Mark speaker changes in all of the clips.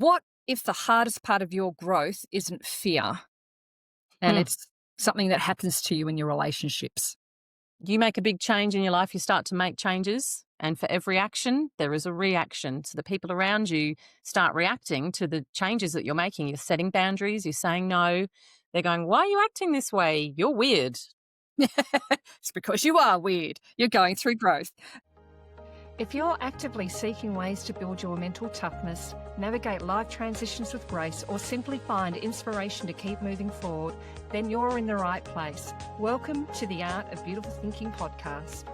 Speaker 1: What if the hardest part of your growth isn't fear and
Speaker 2: Hmm.
Speaker 1: it's something that happens to you in your relationships?
Speaker 2: You make a big change in your life, you start to make changes. And for every action, there is a reaction. So the people around you start reacting to the changes that you're making. You're setting boundaries, you're saying no. They're going, "Why are you acting this way? You're weird."
Speaker 1: It's because you are weird. You're going through growth.
Speaker 3: If you're actively seeking ways to build your mental toughness, navigate life transitions with grace, or simply find inspiration to keep moving forward, then you're in the right place. Welcome to the Art of Beautiful Thinking podcast.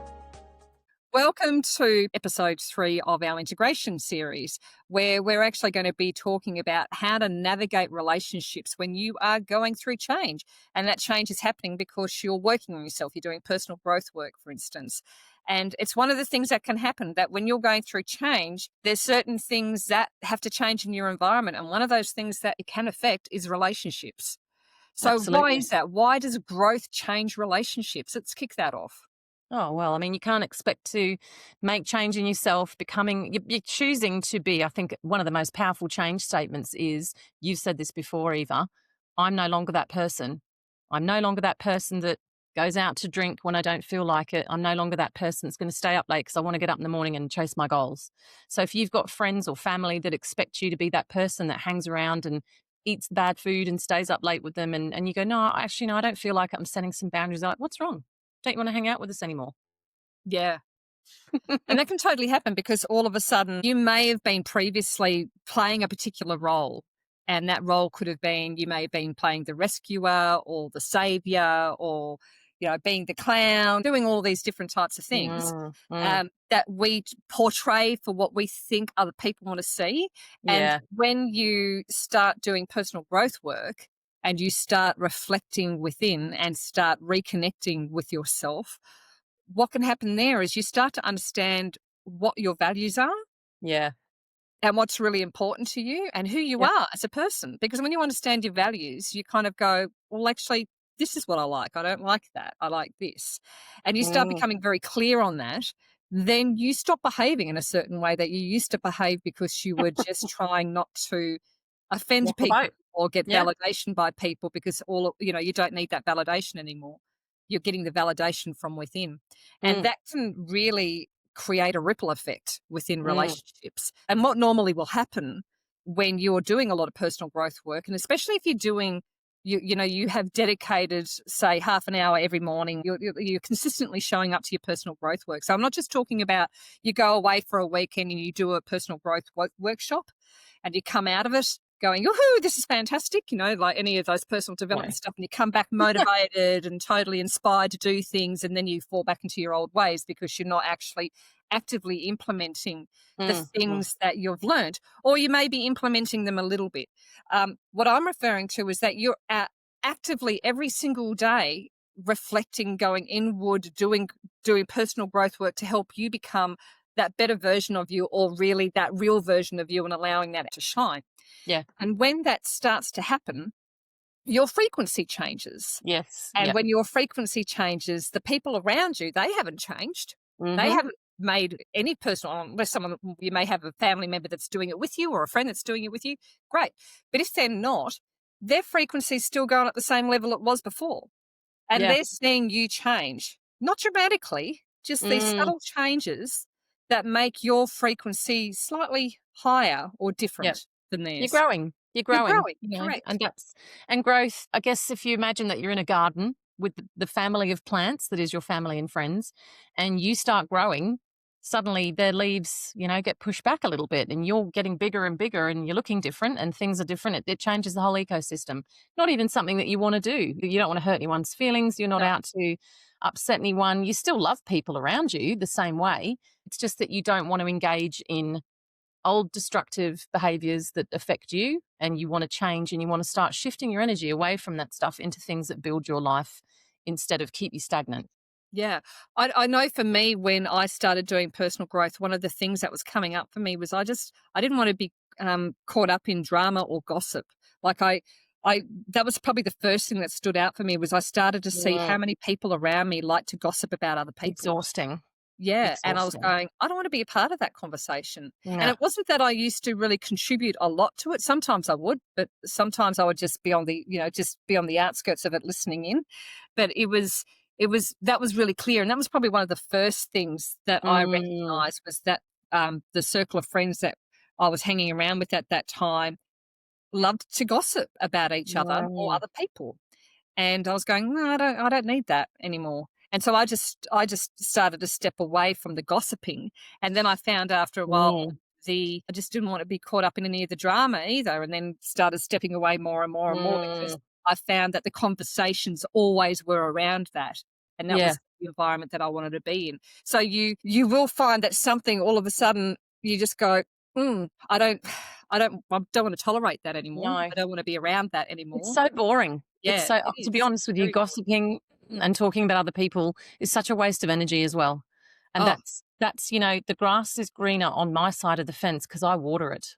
Speaker 1: Welcome to episode 3 of our integration series, where we're actually going to be talking about how to navigate relationships when you are going through change. And that change is happening because you're working on yourself. You're doing personal growth work, for instance. And it's one of the things that can happen that when you're going through change, there's certain things that have to change in your environment. And one of those things that it can affect is relationships. So why
Speaker 2: Absolutely.
Speaker 1: is that? Why does growth change relationships? Let's kick that off.
Speaker 2: Oh, well, I mean, you can't expect to make change in yourself, you're choosing to be. I think one of the most powerful change statements is, you've said this before, Eva, I'm no longer that person. I'm no longer that person that goes out to drink when I don't feel like it. I'm no longer that person that's going to stay up late because I want to get up in the morning and chase my goals. So if you've got friends or family that expect you to be that person that hangs around and eats bad food and stays up late with them, and you go, no, actually, no, I don't feel like it. I'm setting some boundaries. They're like, what's wrong? Don't you want to hang out with us anymore?
Speaker 1: Yeah. And that can totally happen because all of a sudden you may have been previously playing a particular role. And that role could have been, you may have been playing the rescuer or the savior or, being the clown, doing all these different types of things
Speaker 2: Mm, mm,
Speaker 1: that we portray for what we think other people want to see. And
Speaker 2: yeah,
Speaker 1: when you start doing personal growth work and you start reflecting within and start reconnecting with yourself, what can happen there is you start to understand what your values are
Speaker 2: yeah,
Speaker 1: and what's really important to you and who you
Speaker 2: yep,
Speaker 1: are as a person. Because when you understand your values, you kind of go, well, actually, this is what I like. I don't like that. I like this. And you start
Speaker 2: mm,
Speaker 1: becoming very clear on that. Then you stop behaving in a certain way that you used to behave because you were just trying not to offend
Speaker 2: rock the
Speaker 1: people
Speaker 2: boat.
Speaker 1: or get
Speaker 2: Yeah,
Speaker 1: validation by people because you don't need that validation anymore. You're getting the validation from within. And
Speaker 2: mm,
Speaker 1: that can really create a ripple effect within
Speaker 2: mm,
Speaker 1: relationships. And what normally will happen when you're doing a lot of personal growth work, and especially if you're doing you have dedicated, say, half an hour every morning. You're consistently showing up to your personal growth work. So I'm not just talking about you go away for a weekend and you do a personal growth workshop and you come out of it going, woohoo, this is fantastic, like any of those personal
Speaker 2: yeah,
Speaker 1: development stuff, and you come back motivated and totally inspired to do things, and then you fall back into your old ways because you're not actually actively implementing the
Speaker 2: mm, mm,
Speaker 1: things that you've learned, or you may be implementing them a little bit. What I'm referring to is that you're actively every single day reflecting, going inward, doing personal growth work to help you become that better version of you, or really that real version of you, and allowing that to shine.
Speaker 2: yeah,
Speaker 1: And when that starts to happen, your frequency changes.
Speaker 2: yes,
Speaker 1: And
Speaker 2: yep,
Speaker 1: when your frequency changes, the people around you, they haven't changed. They
Speaker 2: mm-hmm,
Speaker 1: haven't made any personal, unless you may have a family member that's doing it with you or a friend that's doing it with you. Great. But if they're not, their frequency is still going at the same level it was before. And
Speaker 2: yeah,
Speaker 1: they're seeing you change, not dramatically, just these
Speaker 2: mm,
Speaker 1: subtle changes that make your frequency slightly higher or
Speaker 2: yep.
Speaker 1: different than
Speaker 2: You're
Speaker 1: theirs.
Speaker 2: growing. You're
Speaker 1: You're
Speaker 2: growing,
Speaker 1: growing,
Speaker 2: and
Speaker 1: correct.
Speaker 2: growth, I guess if you imagine that you're in a garden with the family of plants that is your family and friends, and you start growing, suddenly their leaves, get pushed back a little bit, and you're getting bigger and bigger, and you're looking different, and things are different. It changes the whole ecosystem. Not even something that you want to do. You don't want to hurt anyone's feelings. You're not
Speaker 1: No,
Speaker 2: out to upset anyone. You still love people around you the same way. It's just that you don't want to engage in old destructive behaviors that affect you, and you want to change, and you want to start shifting your energy away from that stuff into things that build your life instead of keep you stagnant.
Speaker 1: yeah. I know for me, when I started doing personal growth, one of the things that was coming up for me was I didn't want to be caught up in drama or gossip. Like I that was probably the first thing that stood out for me was I started to see
Speaker 2: Mm,
Speaker 1: how many people around me like to gossip about other people.
Speaker 2: exhausting.
Speaker 1: Yeah, and I was
Speaker 2: Exhausting.
Speaker 1: going, "I don't wanna be a part of that conversation." And
Speaker 2: No.
Speaker 1: it wasn't that I used to really contribute a lot to it. Sometimes I would, but sometimes I would just be on the just be on the outskirts of it listening in. But it was that was really clear, and that was probably one of the first things that I
Speaker 2: Mm,
Speaker 1: recognized was that, the circle of friends that I was hanging around with at that time loved to gossip about each other or
Speaker 2: mm,
Speaker 1: other people. And I was going, "No, I don't need that anymore." And so I just started to step away from the gossiping, and then I found after a while
Speaker 2: mm,
Speaker 1: I just didn't want to be caught up in any of the drama either, and then started stepping away more and more and more because
Speaker 2: mm.
Speaker 1: I found that the conversations always were around that, and that
Speaker 2: Yeah,
Speaker 1: was the environment that I wanted to be in. So you will find that something all of a sudden you just go, I don't want to tolerate that anymore.
Speaker 2: no.
Speaker 1: I don't want to be around that
Speaker 2: It's
Speaker 1: anymore."
Speaker 2: so boring. It's
Speaker 1: Yeah,
Speaker 2: so
Speaker 1: it
Speaker 2: to be
Speaker 1: is.
Speaker 2: honest with you,
Speaker 1: Very boring.
Speaker 2: gossiping and talking about other people is such a waste of energy as well. And
Speaker 1: Oh,
Speaker 2: the grass is greener on my side of the fence because I water it.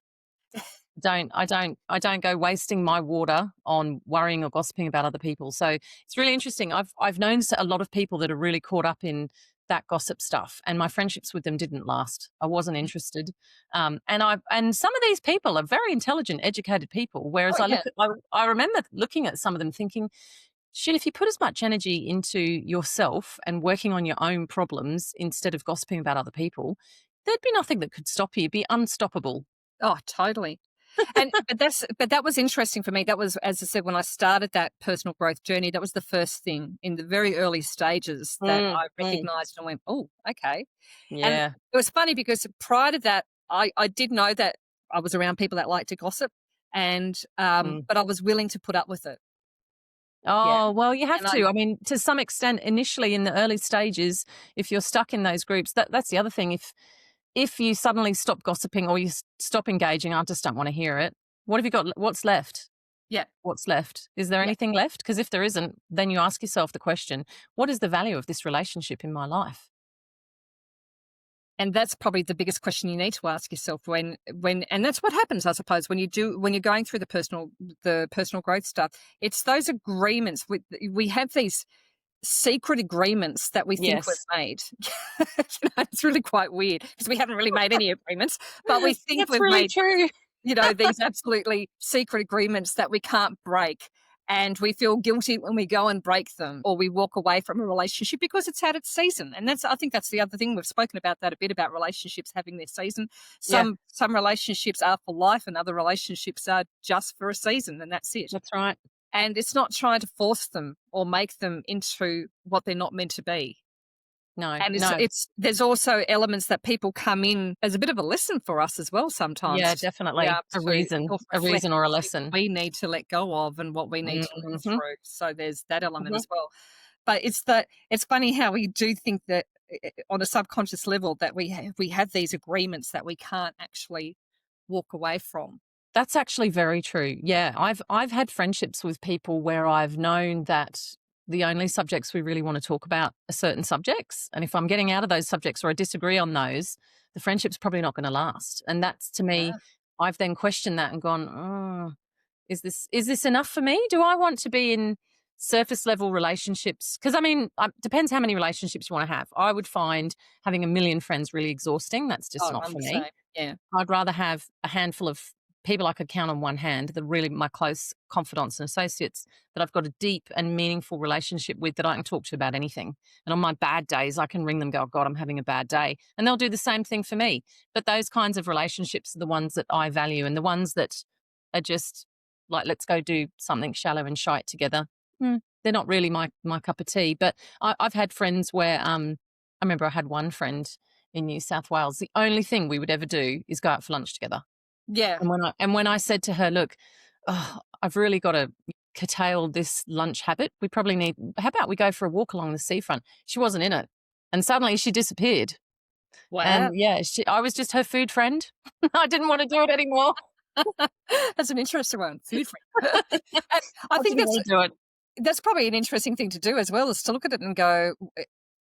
Speaker 2: I don't go wasting my water on worrying or gossiping about other people. So it's really interesting. I've known a lot of people that are really caught up in that gossip stuff, and my friendships with them didn't last. I wasn't interested. And some of these people are very intelligent, educated people. Whereas
Speaker 1: oh yeah.
Speaker 2: I remember looking at some of them thinking, shit, if you put as much energy into yourself and working on your own problems instead of gossiping about other people, there'd be nothing that could stop you. It'd be unstoppable.
Speaker 1: Oh, totally. And but that was interesting for me. That was, as I said, when I started that personal growth journey, that was the first thing in the very early stages that
Speaker 2: Mm,
Speaker 1: I
Speaker 2: mm.
Speaker 1: recognized and went, "Oh, okay." And
Speaker 2: Yeah.
Speaker 1: it was funny because prior to that, I did know that I was around people that like to gossip and,
Speaker 2: Mm.
Speaker 1: but I was willing to put up with it. Yeah.
Speaker 2: Oh, well, you have
Speaker 1: And I
Speaker 2: to. I mean, to some extent, initially in the early stages, if you're stuck in those groups, that's the other thing. If you suddenly stop gossiping or you stop engaging, I just don't want to hear it. What have you got? What's left?
Speaker 1: yeah,
Speaker 2: What's left? Is there
Speaker 1: yeah.
Speaker 2: anything left? Because if there isn't, then you ask yourself the question: what is the value of this relationship in my life?
Speaker 1: And that's probably the biggest question you need to ask yourself when and that's what happens, I suppose, when you're going through the personal growth stuff. It's those agreements with we have these secret agreements that we think we've
Speaker 2: Yes,
Speaker 1: made. It's really quite weird because we haven't really made any agreements, but we think
Speaker 2: that's
Speaker 1: we've
Speaker 2: really
Speaker 1: made
Speaker 2: true.
Speaker 1: these absolutely secret agreements that we can't break. And we feel guilty when we go and break them or we walk away from a relationship because it's had its season. And I think that's the other thing. We've spoken about that a bit about relationships having their season.
Speaker 2: Yeah,
Speaker 1: Some relationships are for life and other relationships are just for a season and that's it.
Speaker 2: that's right.
Speaker 1: And it's not trying to force them or make them into what they're not meant to be.
Speaker 2: No,
Speaker 1: And
Speaker 2: no.
Speaker 1: there's also elements that people come in as a bit of a lesson for us as well
Speaker 2: Yeah,
Speaker 1: sometimes to be
Speaker 2: definitely
Speaker 1: able to
Speaker 2: a
Speaker 1: self-reflect
Speaker 2: reason or a
Speaker 1: on things
Speaker 2: lesson.
Speaker 1: we need to let go of and what we need to move
Speaker 2: Hmm.
Speaker 1: through. So there's that element
Speaker 2: Hmm.
Speaker 1: as well. But it's funny how we do think that on a subconscious level that we have these agreements that we can't actually walk away from.
Speaker 2: That's actually very true. Yeah, I've had friendships with people where I've known that the only subjects we really want to talk about are certain subjects, and if I'm getting out of those subjects or I disagree on those, the friendship's probably not going to last. And that's to me,
Speaker 1: Yeah.
Speaker 2: I've then questioned that and gone, oh, is this enough for me? Do I want to be in surface level relationships? Because I mean, depends how many relationships you want to have. I would find having a million friends really exhausting. That's just
Speaker 1: Oh,
Speaker 2: not
Speaker 1: I'm
Speaker 2: for
Speaker 1: the
Speaker 2: me.
Speaker 1: same. Yeah.
Speaker 2: I'd rather have a handful of people I could count on one hand, the really my close confidants and associates that I've got a deep and meaningful relationship with that I can talk to about anything. And on my bad days, I can ring them, go, oh, God, I'm having a bad day. And they'll do the same thing for me. But those kinds of relationships are the ones that I value and the ones that are just like, let's go do something shallow and shite together. They're not really my cup of tea. But I've had friends where I remember I had one friend in New South Wales. The only thing we would ever do is go out for lunch together.
Speaker 1: Yeah.
Speaker 2: And when I said to her, "Look, I've really got to curtail this lunch habit. We probably need. How about we go for a walk along the seafront?" She wasn't in it, and suddenly she disappeared.
Speaker 1: Wow.
Speaker 2: And yeah, I was just her food friend. I didn't want to do it anymore.
Speaker 1: That's an interesting one. Food free. And I
Speaker 2: I
Speaker 1: think
Speaker 2: didn't want to do it.
Speaker 1: that's probably an interesting thing to do as well, is to look at it and go,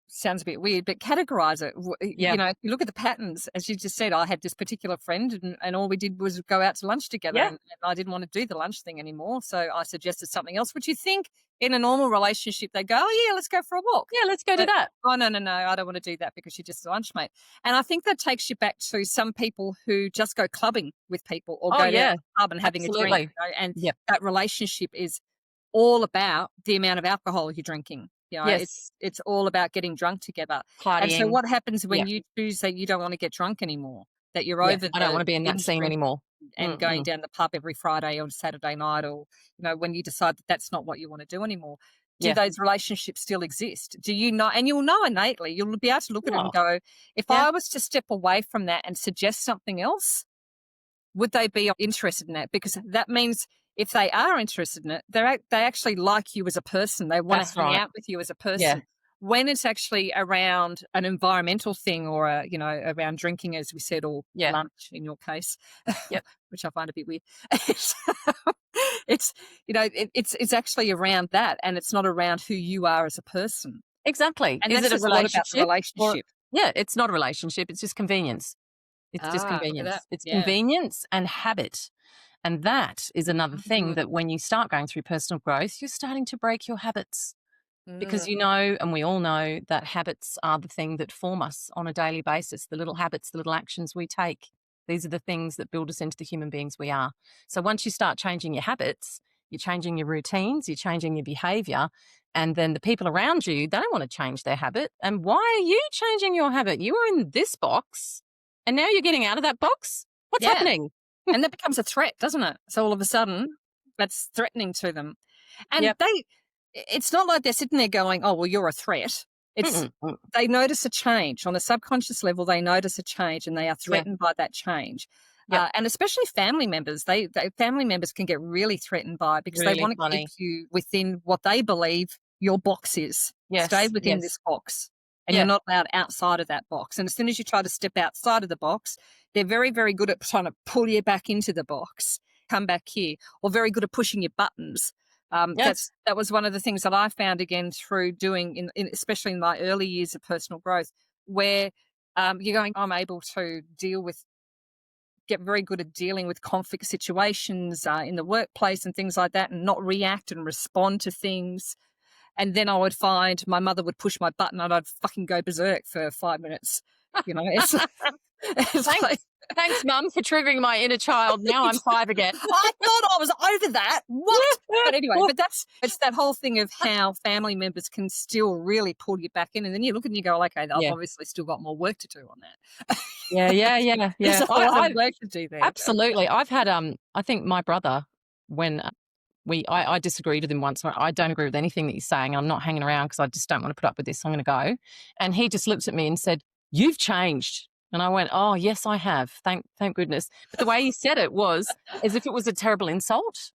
Speaker 1: sounds a bit weird, but categorize it.
Speaker 2: Yeah.
Speaker 1: If you look at the patterns, as you just said, I had this particular friend, and all we did was go out to lunch together,
Speaker 2: Yeah.
Speaker 1: and I didn't want to do the lunch thing anymore. So I suggested something else, which you think in a normal relationship, they go, oh, yeah, let's go for a walk.
Speaker 2: Yeah. Let's go to
Speaker 1: But,
Speaker 2: that.
Speaker 1: oh, no, no, no, I don't want to do that because you're just a lunch mate. And I think that takes you back to some people who just go clubbing with people or
Speaker 2: Oh,
Speaker 1: go down
Speaker 2: yeah.
Speaker 1: to the pub and having a drink.
Speaker 2: Absolutely.
Speaker 1: And
Speaker 2: Yep.
Speaker 1: that relationship is all about the amount of alcohol you're drinking.
Speaker 2: Yes.
Speaker 1: It's all about getting drunk together. And so
Speaker 2: Partying.
Speaker 1: what happens
Speaker 2: Yeah.
Speaker 1: when you choose that you don't want to get drunk anymore, that you're
Speaker 2: Yeah.
Speaker 1: over
Speaker 2: I don't want
Speaker 1: the
Speaker 2: to be in that
Speaker 1: binge
Speaker 2: scene
Speaker 1: drink
Speaker 2: anymore.
Speaker 1: and going
Speaker 2: Mm-mm.
Speaker 1: down the pub every Friday or Saturday night, or, when you decide that that's not what you want to do anymore? Do
Speaker 2: Yeah.
Speaker 1: those relationships still exist? Do you know? And you'll know innately, you'll be able to look at it
Speaker 2: Oh,
Speaker 1: and go, if
Speaker 2: yeah.
Speaker 1: I was to step away from that and suggest something else, would they be interested in that? Because that means if they are interested in it, they actually like you as a person. They want to
Speaker 2: That's
Speaker 1: hang
Speaker 2: right.
Speaker 1: out with you as a
Speaker 2: Yeah.
Speaker 1: person. When it's actually around an environmental thing or around drinking, as we said, or
Speaker 2: Yeah.
Speaker 1: lunch in your case,
Speaker 2: Yep.
Speaker 1: which I find a bit weird. it's it's actually around that, and it's not around who you are as a person.
Speaker 2: Exactly.
Speaker 1: And
Speaker 2: Is
Speaker 1: that
Speaker 2: it a
Speaker 1: says a lot about the
Speaker 2: relationship or
Speaker 1: relationship.
Speaker 2: yeah, it's not a relationship, it's just convenience. It's just
Speaker 1: Look at that.
Speaker 2: convenience. It's
Speaker 1: Yeah.
Speaker 2: convenience and habit. And that is another thing
Speaker 1: Mhm.
Speaker 2: that when you start going through personal growth, you're starting to break your habits because
Speaker 1: Mm.
Speaker 2: you know, and we all know that habits are the thing that form us on a daily basis. The little habits, the little actions we take, these are the things that build us into the human beings we are. So once you start changing your habits, you're changing your routines, you're changing your behavior. And then the people around you, they don't want to change their habit. And why are you changing your habit? You were in this box and now you're getting out of that box. What's
Speaker 1: Yeah.
Speaker 2: happening?
Speaker 1: And that becomes a threat, doesn't it? So all of a sudden, that's threatening to them. And
Speaker 2: Yep.
Speaker 1: it's not like they're sitting there going, oh, well, you're a threat. It's,
Speaker 2: Mm-mm. Mm.
Speaker 1: they notice a change on a subconscious level. They notice a change and they are
Speaker 2: Yeah.
Speaker 1: threatened by that change.
Speaker 2: Yep.
Speaker 1: And especially family members, family members can get really threatened by it because they
Speaker 2: Really
Speaker 1: want to keep
Speaker 2: funny.
Speaker 1: you within what they believe your box is. Stay
Speaker 2: Yes.
Speaker 1: within
Speaker 2: Yes.
Speaker 1: this box, and you're
Speaker 2: Yeah.
Speaker 1: not allowed outside of that box. And as soon as you try to step outside of the box, they're very, very good at trying to pull you back into the box, come back here, or very good at pushing your buttons.
Speaker 2: Yes.
Speaker 1: That was one of the things that I found again through doing, especially in my early years of personal growth, where you're going, I'm able to get very good at dealing with conflict situations in the workplace and things like that, and not react and respond to things. And then I would find my mother would push my button and I'd fucking go berserk for 5 minutes. It's, it's like,
Speaker 2: Thanks. Thanks, Mum, for triggering my inner child. Now I'm 5 again.
Speaker 1: I thought I was over that. What? But anyway, it's that whole thing of how family members can still really pull you back in. And then you look and you go, okay, I've
Speaker 2: Yeah.
Speaker 1: obviously still got more work to do on that.
Speaker 2: Yeah.
Speaker 1: There's a lot of work to do there.
Speaker 2: Absolutely. I've had, I think my brother, when I disagreed with him once. I don't agree with anything that he's saying. I'm not hanging around because I just don't want to put up with this. I'm going to go. And he just looked at me and said, "You've changed." And I went, "Oh, yes, I have. Thank goodness." But the way he said it was as if it was a terrible insult.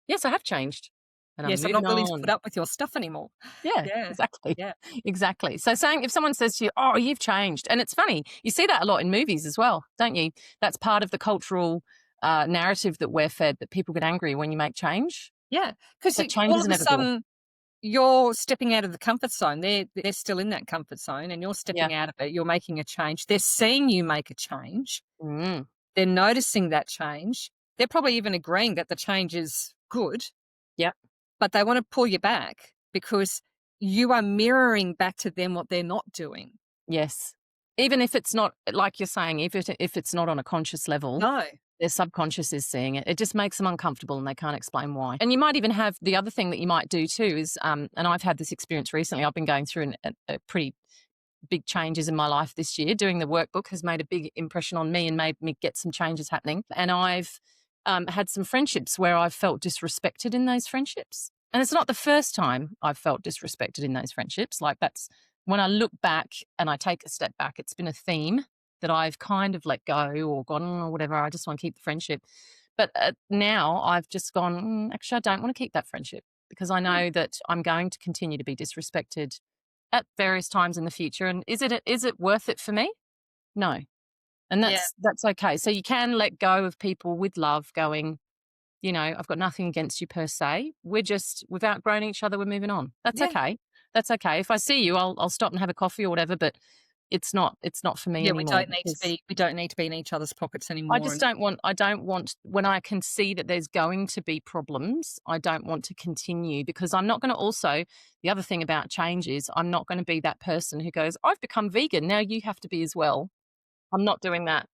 Speaker 2: Yes, I have changed. And I'm
Speaker 1: Yes, I'm
Speaker 2: moving
Speaker 1: not willing to
Speaker 2: on.
Speaker 1: put up with your stuff anymore.
Speaker 2: Yeah,
Speaker 1: Yeah.
Speaker 2: exactly.
Speaker 1: Yeah.
Speaker 2: Exactly. So saying if someone says to you, "Oh, you've changed," and it's funny, you see that a lot in movies as well, don't you? That's part of the cultural narrative that we're fed, that people get angry when you make change.
Speaker 1: Yeah. Because
Speaker 2: But change
Speaker 1: all
Speaker 2: is
Speaker 1: of a
Speaker 2: inevitable.
Speaker 1: sudden, you're stepping out of the comfort zone. They're still in that comfort zone, and you're
Speaker 2: Yeah.
Speaker 1: stepping out of it. You're making a change. They're seeing you make a change.
Speaker 2: Mm.
Speaker 1: They're noticing that change. They're probably even agreeing that the change is good,
Speaker 2: Yep.
Speaker 1: but they want to pull you back because you are mirroring back to them what they're not doing.
Speaker 2: Yes. Even if it's not, like you're saying, if it's not on a conscious level,
Speaker 1: No.
Speaker 2: their subconscious is seeing it. It just makes them uncomfortable and they can't explain why. And you might even have the other thing that you might do too is, and I've had this experience recently. I've been going through a pretty big changes in my life this year. Doing the workbook has made a big impression on me and made me get some changes happening. And I've had some friendships where I've felt disrespected in those friendships. And it's not the first time I've felt disrespected in those friendships. Like that's when I look back and I take a step back, it's been a theme that I've kind of let go or gone, or whatever. I just want to keep the friendship. But now I've just gone, actually, I don't want to keep that friendship because I know that I'm going to continue to be disrespected at various times in the future. And is it worth it for me? No. And
Speaker 1: Yeah.
Speaker 2: that's okay. So you can let go of people with love going, I've got nothing against you per se. We've outgrown each other. We're moving on. That's
Speaker 1: Yeah.
Speaker 2: okay. That's okay. If I see you, I'll stop and have a coffee or whatever, but it's not for me
Speaker 1: Yeah, we
Speaker 2: anymore
Speaker 1: don't need to
Speaker 2: because
Speaker 1: be we don't need to be in each other's pockets
Speaker 2: I
Speaker 1: anymore,
Speaker 2: just
Speaker 1: and
Speaker 2: don't want when I can see that there's going to be problems, I don't want to continue because I'm not gonna also the other thing about change is I'm not gonna be that person who goes, "I've become vegan, now you have to be as well." I'm not doing that.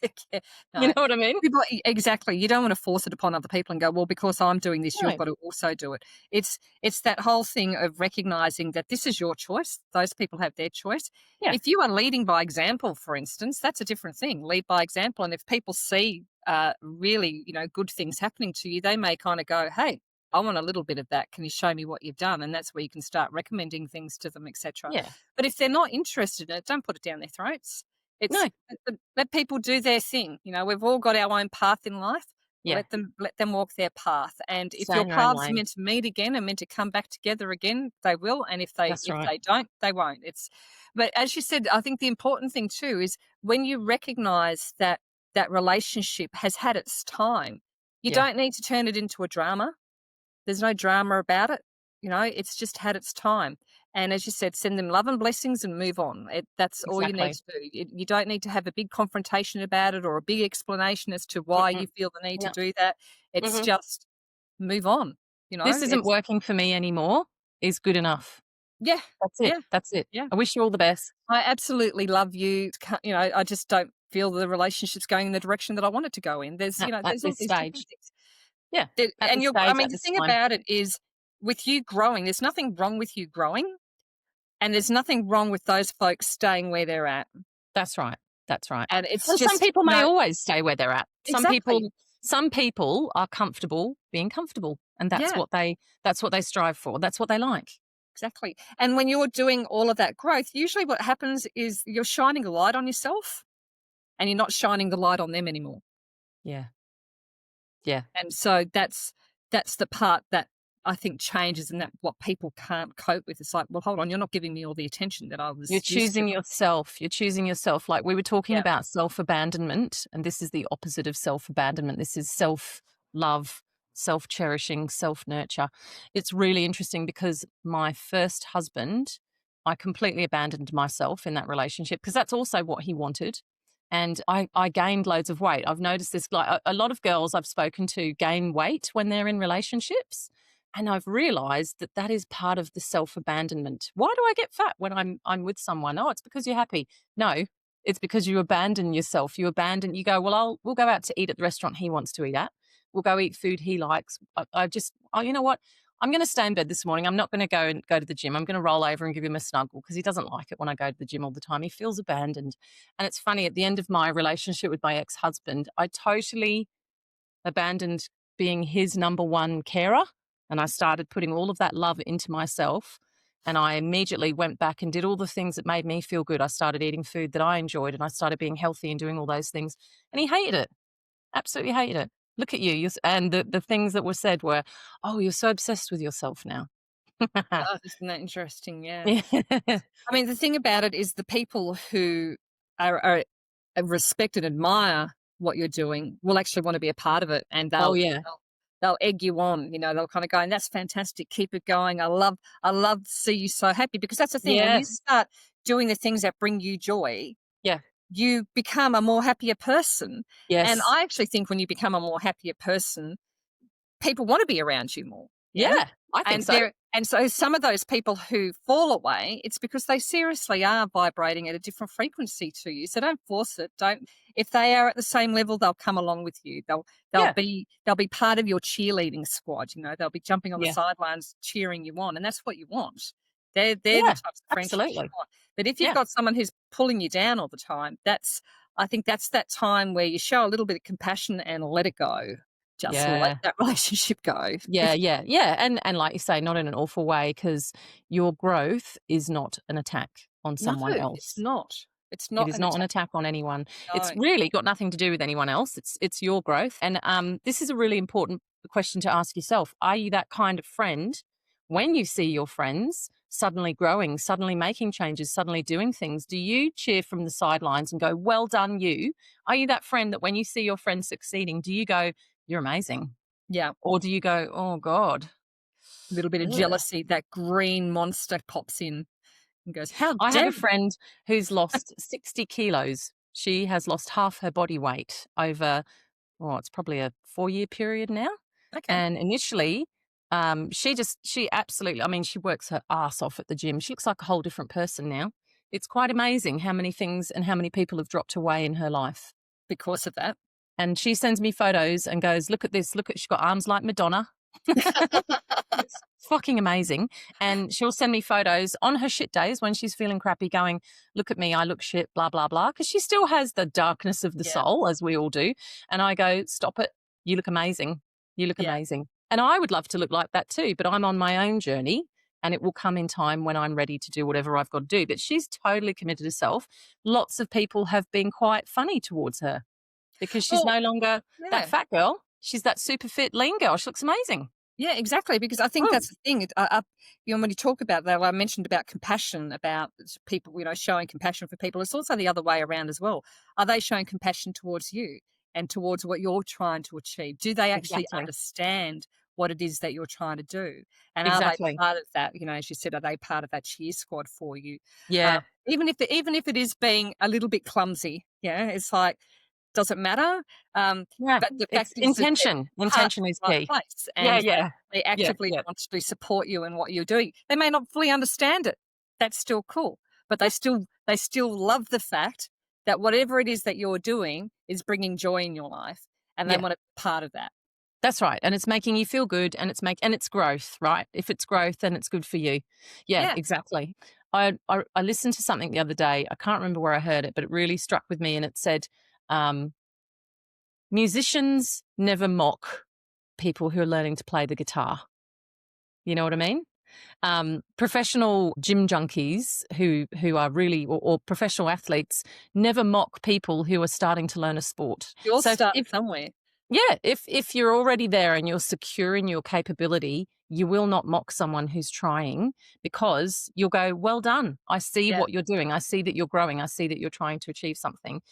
Speaker 1: yeah,
Speaker 2: You
Speaker 1: no.
Speaker 2: know what I mean?
Speaker 1: Exactly. You don't want to force it upon other people and go, well, because I'm doing this, you've
Speaker 2: No.
Speaker 1: got to also do it. It's that whole thing of recognizing that this is your choice. Those people have their choice.
Speaker 2: Yeah.
Speaker 1: If you are leading by example, for instance, that's a different thing. Lead by example, and if people see really, good things happening to you, they may kind of go, hey. I want a little bit of that. Can you show me what you've done? And that's where you can start recommending things to them, etc.
Speaker 2: Yeah.
Speaker 1: But if they're not interested in it, don't put it down their throats. It's
Speaker 2: No.
Speaker 1: let people do their thing. We've all got our own path in life.
Speaker 2: Yeah.
Speaker 1: Let them walk their path. And if
Speaker 2: Stay
Speaker 1: your
Speaker 2: in your own
Speaker 1: paths are
Speaker 2: lane.
Speaker 1: meant to meet again and meant to come back together again, they will. And
Speaker 2: That's
Speaker 1: if
Speaker 2: right.
Speaker 1: they don't, they won't. But as you said, I think the important thing too is when you recognize that that relationship has had its time, you
Speaker 2: Yeah.
Speaker 1: don't need to turn it into a drama. There's no drama about it. It's just had its time. And as you said, send them love and blessings and move on. That's all you need
Speaker 2: Exactly.
Speaker 1: to do. You don't need to have a big confrontation about it or a big explanation as to why
Speaker 2: Mm-mm.
Speaker 1: you feel the need to
Speaker 2: No.
Speaker 1: do that. It's
Speaker 2: Mhm.
Speaker 1: just move on.
Speaker 2: This isn't
Speaker 1: It's
Speaker 2: working for me anymore is good enough.
Speaker 1: yeah,
Speaker 2: That's it.
Speaker 1: yeah,
Speaker 2: That's it.
Speaker 1: yeah.
Speaker 2: I wish you all the best.
Speaker 1: I absolutely love you. I just don't feel the relationship's going in the direction that I want it to go in.
Speaker 2: At
Speaker 1: There's all
Speaker 2: this
Speaker 1: these different
Speaker 2: stage.
Speaker 1: things.
Speaker 2: Yeah. At
Speaker 1: And
Speaker 2: this
Speaker 1: you're, I
Speaker 2: stage,
Speaker 1: mean,
Speaker 2: at
Speaker 1: the
Speaker 2: this
Speaker 1: thing
Speaker 2: time.
Speaker 1: about it is with you growing, there's nothing wrong with you growing. And there's nothing wrong with those folks staying where they're at.
Speaker 2: That's right. That's right.
Speaker 1: And it's
Speaker 2: And some
Speaker 1: just,
Speaker 2: people may always stay where they're at.
Speaker 1: exactly.
Speaker 2: Some people are comfortable being comfortable, and
Speaker 1: Yeah,
Speaker 2: that's what they strive for. That's what they like.
Speaker 1: exactly. And when you're doing all of that growth, usually what happens is you're shining a light on yourself and you're not shining the light on them anymore.
Speaker 2: Yeah. Yeah.
Speaker 1: And so that's the part that I think changes and that what people can't cope with. It's like, well, hold on, you're not giving me all the attention that I
Speaker 2: You're
Speaker 1: was used to.
Speaker 2: choosing yourself. You're choosing yourself. Like we were talking
Speaker 1: Yeah.
Speaker 2: about self abandonment, and this is the opposite of self abandonment. This is self love, self cherishing, self nurture. It's really interesting because my first husband, I completely abandoned myself in that relationship because that's also what he wanted. And I gained loads of weight. I've noticed this, like a lot of girls I've spoken to gain weight when they're in relationships. And I've realized that that is part of the self-abandonment. Why do I get fat when I'm with someone? Oh, it's because you're happy. No, it's because you abandon yourself. You go, well, we'll go out to eat at the restaurant he wants to eat at. We'll go eat food he likes. You know what? I'm going to stay in bed this morning. I'm not going to go to the gym. I'm going to roll over and give him a snuggle because he doesn't like it when I go to the gym all the time. He feels abandoned. And it's funny, at the end of my relationship with my ex-husband, I totally abandoned being his number one carer. And I started putting all of that love into myself. And I immediately went back and did all the things that made me feel good. I started eating food that I enjoyed and I started being healthy and doing all those things. And he hated it, absolutely hated it. Look at you. And the things that were said were, oh, you're so obsessed with yourself now.
Speaker 1: Oh, isn't that interesting? Yeah.
Speaker 2: Yeah.
Speaker 1: I mean, the thing about it is the people who respect and admire what you're doing will actually want to be a part of it, and
Speaker 2: Oh, yeah.
Speaker 1: they'll egg you on. They'll kind of go, and that's fantastic. Keep it going. I love to see you so happy because that's the thing. When you
Speaker 2: Yes.
Speaker 1: start doing the things that bring you joy,
Speaker 2: Yeah.
Speaker 1: you become a more happier person. And
Speaker 2: Yes.
Speaker 1: I actually think when you become a more happier person, people want to be around you more. Yeah.
Speaker 2: Yeah. I think
Speaker 1: And
Speaker 2: so.
Speaker 1: so some of those people who fall away, it's because they seriously are vibrating at a different frequency to you. So don't force it. Don't If they are at the same level, they'll come along with you.
Speaker 2: Yeah.
Speaker 1: They'll be part of your cheerleading squad. They'll be jumping on the
Speaker 2: Yeah.
Speaker 1: sidelines cheering you on, and that's what you want. They're the
Speaker 2: Yeah.
Speaker 1: types of friendships you
Speaker 2: Absolutely.
Speaker 1: want. But if you've
Speaker 2: Yeah.
Speaker 1: got someone who's pulling you down all the time, I think that's that time where you show a little bit of compassion and let it go. Just let
Speaker 2: Yeah.
Speaker 1: that relationship go.
Speaker 2: Yeah, yeah, yeah, and like you say, not in an awful way, because your growth is not an attack on
Speaker 1: No,
Speaker 2: someone
Speaker 1: it's
Speaker 2: else.
Speaker 1: not. It's
Speaker 2: It
Speaker 1: not
Speaker 2: is
Speaker 1: an
Speaker 2: not an
Speaker 1: attack.
Speaker 2: attack on anyone. It's
Speaker 1: No.
Speaker 2: really got nothing to do with anyone else. It's your growth, and this is a really important question to ask yourself. Are you that kind of friend when you see your friends suddenly growing, suddenly making changes, suddenly doing things? Do you cheer from the sidelines and go, "Well done, you"? Are you that friend that when you see your friend succeeding, do you go, "You're amazing"?
Speaker 1: Yeah.
Speaker 2: Or do you go, "Oh God"?
Speaker 1: little bit of
Speaker 2: Ugh.
Speaker 1: jealousy, that green monster pops in and goes, "How
Speaker 2: I have
Speaker 1: dare
Speaker 2: a
Speaker 1: you?"
Speaker 2: friend who's lost 60 kilos. She has lost half her body weight over, oh, it's probably a 4-year period now.
Speaker 1: Okay,
Speaker 2: And initially, she absolutely, I mean, she works her ass off at the gym. She looks like a whole different person now. It's quite amazing how many things and how many people have dropped away in her life.
Speaker 1: because of that.
Speaker 2: And she sends me photos and goes, "Look at this. Look at, she's got arms like Madonna." It's fucking amazing. And she'll send me photos on her shit days when she's feeling crappy, going, "Look at me, I look shit, blah, blah, blah." Because she still has the darkness of the
Speaker 1: Yeah,
Speaker 2: soul, as we all do. And I go, "Stop it. You look amazing. You look
Speaker 1: yeah.
Speaker 2: amazing." And I would love to look like that too, but I'm on my own journey and it will come in time when I'm ready to do whatever I've got to do. But she's totally committed herself. Lots of people have been quite funny towards her because she's
Speaker 1: Well,
Speaker 2: no longer that
Speaker 1: yeah.
Speaker 2: fat girl. She's that super fit lean girl. She looks amazing.
Speaker 1: Yeah, exactly, because I think
Speaker 2: Mm,
Speaker 1: that's the thing. You know, when you talk about that, I mentioned about compassion, about people, you know, showing compassion for people. It's also the other way around as well. Are they showing compassion towards you and towards what you're trying to achieve? Do they actually
Speaker 2: exactly.
Speaker 1: understand what it is that you're trying to do? And are they
Speaker 2: Exactly.
Speaker 1: part of that? You know, as you said, are they part of that cheer squad for you?
Speaker 2: Yeah.
Speaker 1: Even if it is being a little bit clumsy, yeah, it's like, doesn't matter. Um,
Speaker 2: Yeah.
Speaker 1: but the fact
Speaker 2: It's
Speaker 1: is that they're
Speaker 2: intention.
Speaker 1: part of
Speaker 2: Intention is
Speaker 1: the right
Speaker 2: key.
Speaker 1: place,
Speaker 2: Yeah,
Speaker 1: and
Speaker 2: yeah.
Speaker 1: they
Speaker 2: Yeah,
Speaker 1: actively
Speaker 2: yeah.
Speaker 1: want to support you in what you're doing. They may not fully understand it. That's still cool, but they still love the fact that whatever it is that you're doing is bringing joy in your life, and they
Speaker 2: Yeah.
Speaker 1: want to be part of that.
Speaker 2: That's right. And it's making you feel good and it's growth, right? If it's growth, then it's good for you. Yeah,
Speaker 1: Yeah,
Speaker 2: exactly. I listened to something the other day. I can't remember where I heard it, but it really struck with me and it said, um, musicians never mock people who are learning to play the guitar. You know what I mean? Professional gym junkies who are really or professional athletes never mock people who are starting to learn a sport.
Speaker 1: you all
Speaker 2: So
Speaker 1: start
Speaker 2: if
Speaker 1: somewhere.
Speaker 2: yeah, if you're already there and you're secure in your capability, you will not mock someone who's trying because you'll go, "Well done. I see
Speaker 1: Yeah,
Speaker 2: what you're doing. I see that you're growing. I see that you're trying to achieve something."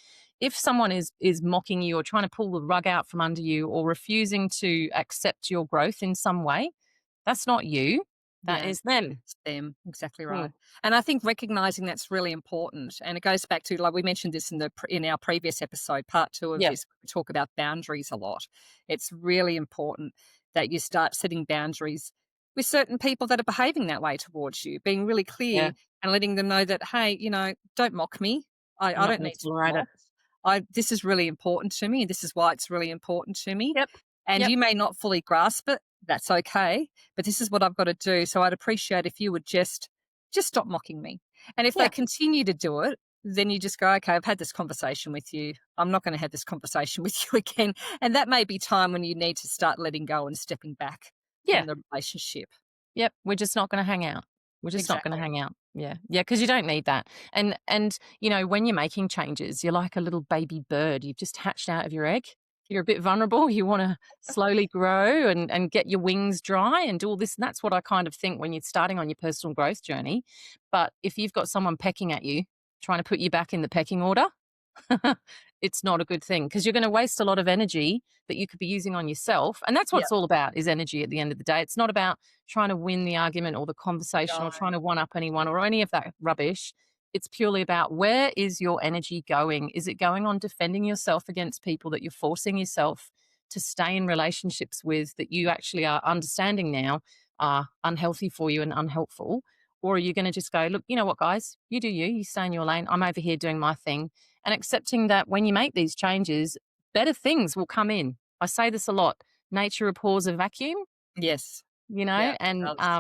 Speaker 2: If someone is mocking you or trying to pull the rug out from under you or refusing to accept your growth in some way, that's not you. That
Speaker 1: yeah.
Speaker 2: is them.
Speaker 1: It's them, exactly
Speaker 2: Mm,
Speaker 1: right. And I think recognizing that's really important. And it goes back to, like we mentioned this in our previous episode, part two of
Speaker 2: yeah,
Speaker 1: this. We talk about boundaries a lot. It's really important that you start setting boundaries with certain people that are behaving that way towards you, being really
Speaker 2: yeah.
Speaker 1: clear and letting them know that, hey, you know, don't mock me.
Speaker 2: I'm
Speaker 1: I
Speaker 2: not
Speaker 1: don't
Speaker 2: gonna
Speaker 1: need to be
Speaker 2: tolerate it.
Speaker 1: mocked. This is really important to me, and this is why it's really important to me.
Speaker 2: Yep,
Speaker 1: And
Speaker 2: yep,
Speaker 1: you may not fully grasp it. That's okay, but this is what I've got to do. So I'd appreciate if you would just stop mocking me. And if they
Speaker 2: yeah.
Speaker 1: continue to do it, then you just go, okay, I've had this conversation with you. I'm not going to have this conversation with you again. And that may be time when you need to start letting go and stepping back
Speaker 2: Yeah.
Speaker 1: from the relationship.
Speaker 2: Yep, we're just not gonna hang out. We're just not gonna
Speaker 1: Exactly.
Speaker 2: hang out. Yeah. Yeah, because you don't need that. And, you know, when you're making changes, you're like a little baby bird. You've just hatched out of your egg. You're a bit vulnerable. You wanna slowly grow and get your wings dry and do all this, and that's what I kind of think when you're starting on your personal growth journey. But if you've got someone pecking at you, trying to put you back in the pecking order, it's not a good thing because you're going to waste a lot of energy that you could be using on yourself. And that's what
Speaker 1: Yeah.
Speaker 2: it's all about is energy at the end of the day. It's not about trying to win the argument or the conversation or
Speaker 1: No.
Speaker 2: trying to one up anyone or any of that rubbish. It's purely about where is your energy going? Is it going on defending yourself against people that you're forcing yourself to stay in relationships with that you actually are understanding now are unhealthy for you and unhelpful? Or are you going to just go, look, you know what, guys, you do you, you stay in your lane. I'm over here doing my thing and accepting that when you make these changes, better things will come in. I say this a lot. Nature abhors a vacuum,
Speaker 1: Yes.
Speaker 2: you
Speaker 1: Yeah.
Speaker 2: know,
Speaker 1: It
Speaker 2: and
Speaker 1: does.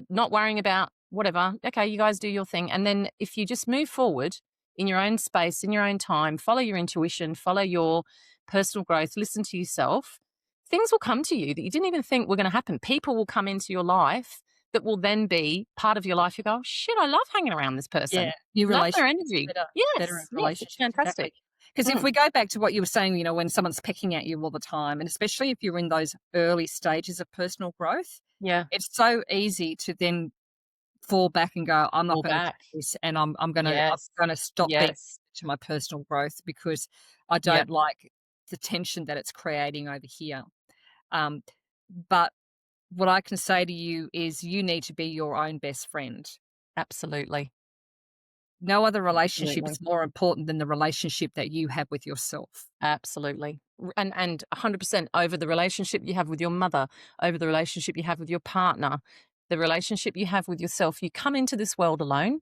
Speaker 2: not worrying about whatever. Okay, you guys do your thing. And then if you just move forward in your own space, in your own time, follow your intuition, follow your personal growth, listen to yourself, things will come to you that you didn't even think were going to happen. People will come into your life that will then be part of your life. You go, "Oh, shit, I love hanging around this
Speaker 1: Yeah,
Speaker 2: person.
Speaker 1: new
Speaker 2: Love their
Speaker 1: relationships
Speaker 2: energy."
Speaker 1: better in
Speaker 2: Yes, yes, it's
Speaker 1: relationships,
Speaker 2: fantastic.
Speaker 1: exactly. Because if
Speaker 2: Mm,
Speaker 1: we go back to what you were saying, you know, when someone's pecking at you all the time, and especially if you're in those early stages of personal growth,
Speaker 2: yeah,
Speaker 1: it's so easy to then fall back and go, I'm not
Speaker 2: fall
Speaker 1: gonna do
Speaker 2: back.
Speaker 1: this, and I'm
Speaker 2: Yes,
Speaker 1: gonna stop being
Speaker 2: yes,
Speaker 1: to my personal growth because I
Speaker 2: yep,
Speaker 1: don't like the tension that it's creating over here. Um, but what I can say to you is you need to be your own best friend.
Speaker 2: Absolutely.
Speaker 1: No other relationship
Speaker 2: Absolutely.
Speaker 1: is more important than the relationship that you have with yourself.
Speaker 2: Absolutely. And 100% over the relationship you have with your mother, over the relationship you have with your partner, the relationship you have with yourself. You come into this world alone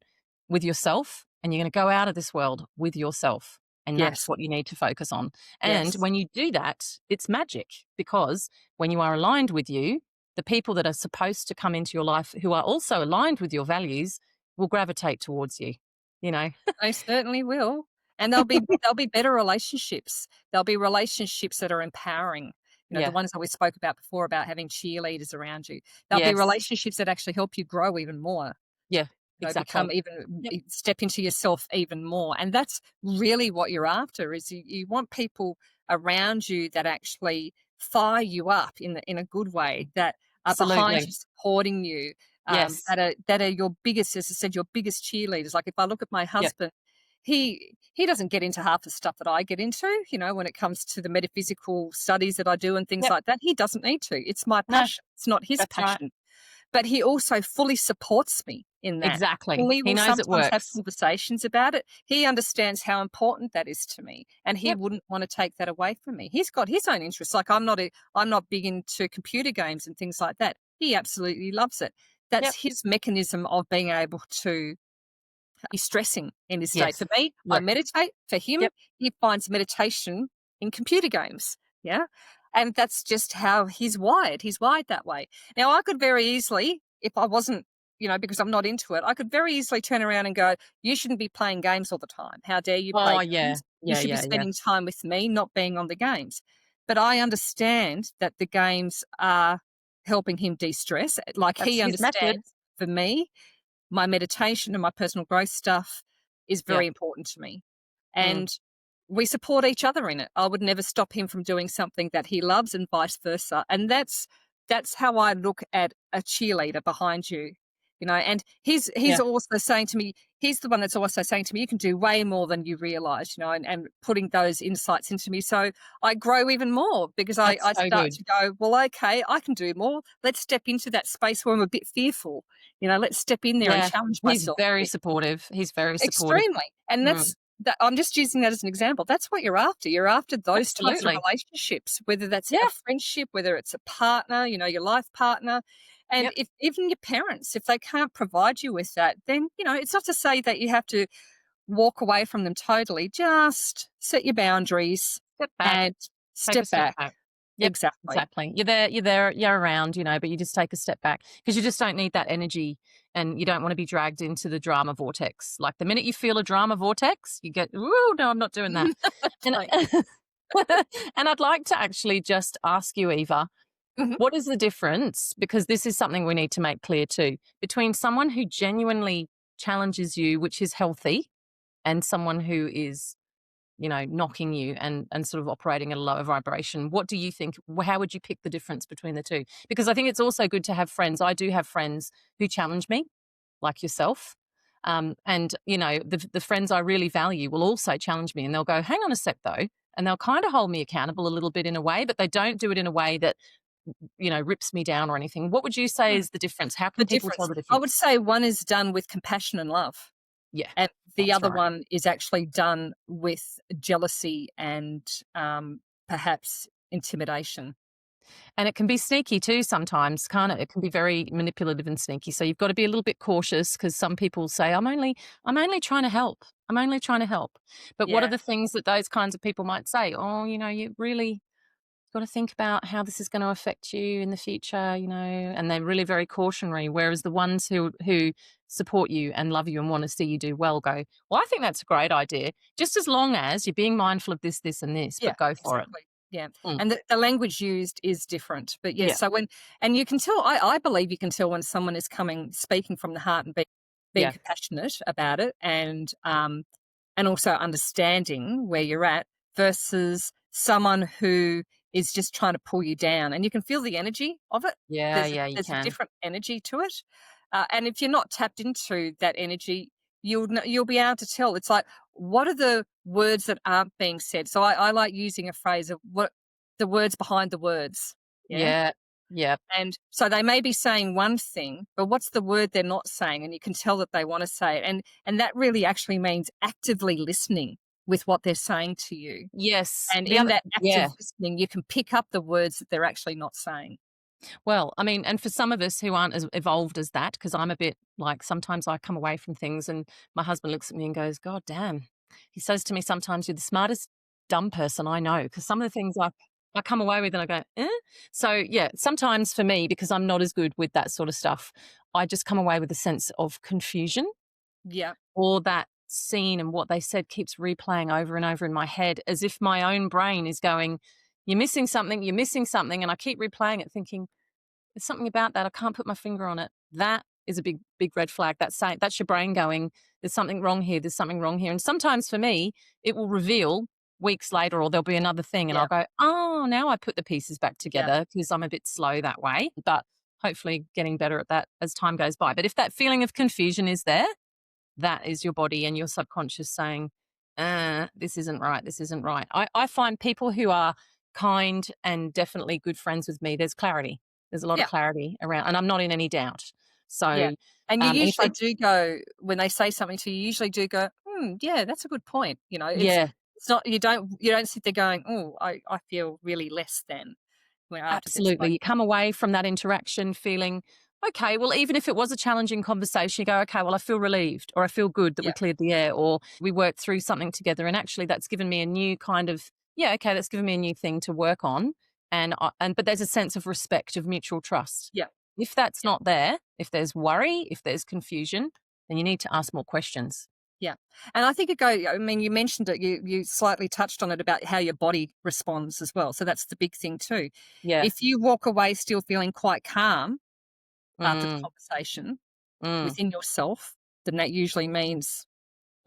Speaker 2: with yourself, and you're going to go out of this world with yourself. And that's
Speaker 1: Yes,
Speaker 2: what you need to focus on. And
Speaker 1: yes.
Speaker 2: when you do that, it's magic, because when you are aligned with you, the people that are supposed to come into your life who are also aligned with your values will gravitate towards you, you know?
Speaker 1: They certainly will. And they'll be better relationships. They'll be relationships that are empowering. You know, the
Speaker 2: Yeah.
Speaker 1: ones that we spoke about before about having cheerleaders around you. They'll be
Speaker 2: Yes.
Speaker 1: relationships that actually help you grow even more.
Speaker 2: Yeah.
Speaker 1: Become
Speaker 2: Exactly.
Speaker 1: even
Speaker 2: Yep.
Speaker 1: step into yourself even more. And that's really what you're after is you want people around you that actually fire you up in a good way, that are behind
Speaker 2: Absolutely.
Speaker 1: you, supporting you,
Speaker 2: Yes.
Speaker 1: that are your biggest, as I said, your biggest cheerleaders. Like if I look at my
Speaker 2: Yep.
Speaker 1: husband, he doesn't get into half the stuff that I get into, when it comes to the metaphysical studies that I do and things
Speaker 2: Yep.
Speaker 1: like that. He doesn't need to. It's my
Speaker 2: No,
Speaker 1: passion. It's not his
Speaker 2: that's right.
Speaker 1: passion, but he also fully supports me in that.
Speaker 2: Exactly.
Speaker 1: We
Speaker 2: He
Speaker 1: will
Speaker 2: knows it
Speaker 1: sometimes have
Speaker 2: works.
Speaker 1: conversations about it. He understands how important that is to me, and he
Speaker 2: Yep.
Speaker 1: wouldn't want to take that away from me. He's got his own interests. Like I'm not big into computer games and things like that. He absolutely loves it.
Speaker 2: Yep.
Speaker 1: That's his mechanism of being able to de-stressing in his state.
Speaker 2: Yes.
Speaker 1: For me, I
Speaker 2: Yep.
Speaker 1: meditate. For him,
Speaker 2: Yep.
Speaker 1: he finds meditation in computer games. Yeah. And that's just how he's wired. He's wired that way. Now, I could very easily, if I wasn't, because I'm not into it, I could very easily turn around and go, you shouldn't be playing games all the time. How dare you
Speaker 2: Oh,
Speaker 1: play
Speaker 2: yeah.
Speaker 1: games? You
Speaker 2: Yeah,
Speaker 1: should be
Speaker 2: yeah, yeah.
Speaker 1: spending time with me, not being on the games. But I understand that the games are helping him de stress. Like
Speaker 2: That's
Speaker 1: he
Speaker 2: his method.
Speaker 1: understands for me, my meditation and my personal growth stuff is
Speaker 2: Yeah.
Speaker 1: very important to me.
Speaker 2: Mm.
Speaker 1: And we support each other in it. I would never stop him from doing something that he loves and vice versa. And that's how I look at a cheerleader behind you. And he's
Speaker 2: Yeah.
Speaker 1: also saying to me, he's the one that's also saying to me, you can do way more than you realize, and putting those insights into me. So I grow even more because
Speaker 2: That's
Speaker 1: I
Speaker 2: so
Speaker 1: start
Speaker 2: good.
Speaker 1: to go, well, okay, I can do more. Let's step into that space where I'm a bit fearful. Let's step in there and
Speaker 2: Yeah.
Speaker 1: challenge
Speaker 2: He's
Speaker 1: myself a
Speaker 2: very
Speaker 1: bit.
Speaker 2: supportive. He's very supportive.
Speaker 1: Extremely. And
Speaker 2: Mm.
Speaker 1: that's that I'm just using that as an example. That's what you're after. You're after those types of
Speaker 2: Absolutely.
Speaker 1: relationships, whether that's
Speaker 2: Yeah.
Speaker 1: a friendship, whether it's a partner, your life partner. And
Speaker 2: Yep.
Speaker 1: if even your parents, if they can't provide you with that, then, it's not to say that you have to walk away from them totally. Just set your boundaries
Speaker 2: Step back.
Speaker 1: and
Speaker 2: Take a
Speaker 1: step
Speaker 2: step
Speaker 1: back.
Speaker 2: back. Yep,
Speaker 1: Exactly.
Speaker 2: exactly. You're there, you're around, but you just take a step back, because you just don't need that energy, and you don't want to be dragged into the drama vortex. Like the minute you feel a drama vortex, you get, "Ooh, no, I'm not doing that." And
Speaker 1: Like,
Speaker 2: and I'd like to actually just ask you, Eva,
Speaker 1: mhm.
Speaker 2: what is the difference? Because this is something we need to make clear too, between someone who genuinely challenges you, which is healthy, and someone who is, knocking you and sort of operating at a lower vibration. What do you think? How would you pick the difference between the two? Because I think it's also good to have friends. I do have friends who challenge me, like yourself. And, the friends I really value will also challenge me, and they'll go, hang on a sec, though. And they'll kind of hold me accountable a little bit in a way, but they don't do it in a way that, rips me down or anything. What would you say
Speaker 1: Mm.
Speaker 2: is the difference? How
Speaker 1: The
Speaker 2: can people tell
Speaker 1: difference.
Speaker 2: the
Speaker 1: I would
Speaker 2: difference?
Speaker 1: say one is done with compassion and love.
Speaker 2: Yeah,
Speaker 1: And the
Speaker 2: that's
Speaker 1: other
Speaker 2: right.
Speaker 1: one is actually done with jealousy and, perhaps intimidation.
Speaker 2: And it can be sneaky too sometimes, can't it? It can be very manipulative and sneaky. So you've got to be a little bit cautious, because some people say, I'm only trying to help. I'm only trying to help. But what are
Speaker 1: Yeah,
Speaker 2: the things that those kinds of people might say? Oh, you really got to think about how this is going to affect you in the future, and they're really very cautionary. Whereas the ones who support you and love you and want to see you do well go, well, I think that's a great idea. Just as long as you're being mindful of this, this, and this,
Speaker 1: yeah,
Speaker 2: but go for it.
Speaker 1: exactly. Yeah,
Speaker 2: Mm.
Speaker 1: and the language used is different. But yes,
Speaker 2: Yeah.
Speaker 1: so and you can tell, I believe you can tell when someone is speaking from the heart and being
Speaker 2: Yeah.
Speaker 1: compassionate about it, and also understanding where you're at versus someone who is just trying to pull you down. And you can feel the energy of it.
Speaker 2: Yeah. Yeah. You
Speaker 1: There's a
Speaker 2: can.
Speaker 1: different energy to it. And if you're not tapped into that energy, you'll be able to tell. It's like, what are the words that aren't being said? So I like using a phrase of what the words behind the words. Yeah.
Speaker 2: Yeah. Yep.
Speaker 1: And so they may be saying one thing, but what's the word they're not saying? And you can tell that they want to say it. And that really actually means actively listening with what they're saying to you.
Speaker 2: Yes.
Speaker 1: And
Speaker 2: The
Speaker 1: in
Speaker 2: other
Speaker 1: that
Speaker 2: yeah.
Speaker 1: active listening, you can pick up the words that they're actually not saying.
Speaker 2: Well, I mean, and for some of us who aren't as evolved as that, because I'm a bit like sometimes I come away from things and my husband looks at me and goes, God damn. He says to me sometimes, you're the smartest dumb person I know. Because some of the things I come away with and I go, eh? So, yeah, sometimes for me, because I'm not as good with that sort of stuff, I just come away with a sense of confusion
Speaker 1: Yeah.
Speaker 2: or that scene and what they said keeps replaying over and over in my head as if my own brain is going, you're missing something, you're missing something. And I keep replaying it thinking, there's something about that. I can't put my finger on it. That is a big, big red flag. That's your brain going, there's something wrong here. There's something wrong here. And sometimes for me, it will reveal weeks later, or there'll be another thing, and
Speaker 1: Yeah.
Speaker 2: I'll go, oh, now I put the pieces back
Speaker 1: Yeah.
Speaker 2: together because I'm a bit slow that way. But hopefully getting better at that as time goes by. But if that feeling of confusion is there, that is your body and your subconscious saying, this isn't right. This isn't right. I find people who are kind and definitely good friends with me, there's clarity. There's a lot of
Speaker 1: Yeah.
Speaker 2: clarity around, and I'm not in any doubt.
Speaker 1: Yeah.
Speaker 2: So,
Speaker 1: And you
Speaker 2: and if
Speaker 1: usually
Speaker 2: I,
Speaker 1: do go when they say something to you, you usually do go, yeah, that's a good point.
Speaker 2: yeah,
Speaker 1: It's not you don't sit there going, oh, I feel really less than when after they've
Speaker 2: absolutely.
Speaker 1: spoken.
Speaker 2: You come away from that interaction feeling, okay, well, even if it was a challenging conversation, you go, okay, well, I feel relieved or I feel good that we
Speaker 1: Yeah.
Speaker 2: cleared the air or we worked through something together. And actually, that's given me a new kind of, yeah, okay, that's given me a new thing to work on. But there's a sense of respect, of mutual trust.
Speaker 1: Yeah.
Speaker 2: If that's
Speaker 1: Yeah.
Speaker 2: not there, if there's worry, if there's confusion, then you need to ask more questions.
Speaker 1: Yeah. And I think I mean, you mentioned it, you slightly touched on it about how your body responds as well. So that's the big thing too.
Speaker 2: Yeah.
Speaker 1: If you walk away still feeling quite calm after the
Speaker 2: Mm,
Speaker 1: conversation
Speaker 2: mm.
Speaker 1: within yourself, then that usually means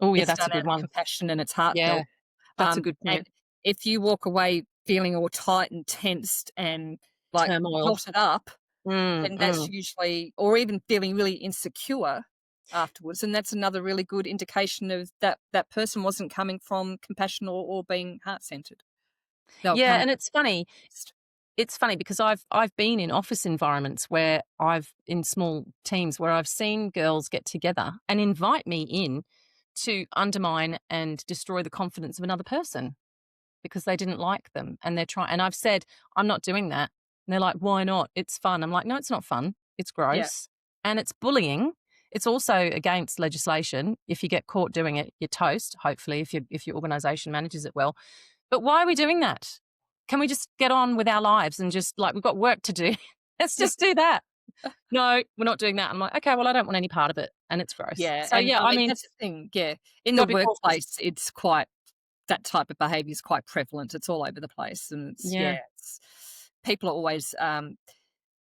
Speaker 2: Oh, yeah,
Speaker 1: it's
Speaker 2: that's
Speaker 1: done
Speaker 2: a
Speaker 1: out
Speaker 2: good
Speaker 1: of
Speaker 2: one.
Speaker 1: compassion and it's
Speaker 2: Yeah,
Speaker 1: heartfelt.
Speaker 2: that's a good point.
Speaker 1: And if you walk away feeling all tight and tensed and like
Speaker 2: Turmoil.
Speaker 1: knotted up,
Speaker 2: Mm,
Speaker 1: then that's
Speaker 2: mm.
Speaker 1: usually, or even feeling really insecure afterwards. And that's another really good indication of that person wasn't coming from compassion or being heart centered. They were
Speaker 2: Yeah,
Speaker 1: coming
Speaker 2: and
Speaker 1: from
Speaker 2: it's funny.
Speaker 1: pissed.
Speaker 2: It's funny because I've been in office environments where I've in small teams where I've seen girls get together and invite me in to undermine and destroy the confidence of another person because they didn't like them and they're trying and I've said, I'm not doing that. And they're like, why not? It's fun. I'm like, no, it's not fun. It's
Speaker 1: Yeah.
Speaker 2: gross. And it's bullying. It's also against legislation. If you get caught doing it, you're toast, hopefully, if your organization manages it well. But why are we doing that? Can we just get on with our lives and just like we've got work to do? Let's
Speaker 1: Yeah.
Speaker 2: just do that. No, we're not doing that. I'm like, okay, well, I don't want any part of it. And it's gross.
Speaker 1: Yeah.
Speaker 2: So
Speaker 1: And
Speaker 2: yeah,
Speaker 1: I
Speaker 2: I
Speaker 1: mean,
Speaker 2: mean,
Speaker 1: that's the thing. Yeah. In the
Speaker 2: gotta be cautious.
Speaker 1: workplace, it's quite, that type of behavior is quite prevalent. It's all over the place. And
Speaker 2: Yeah.
Speaker 1: people are always,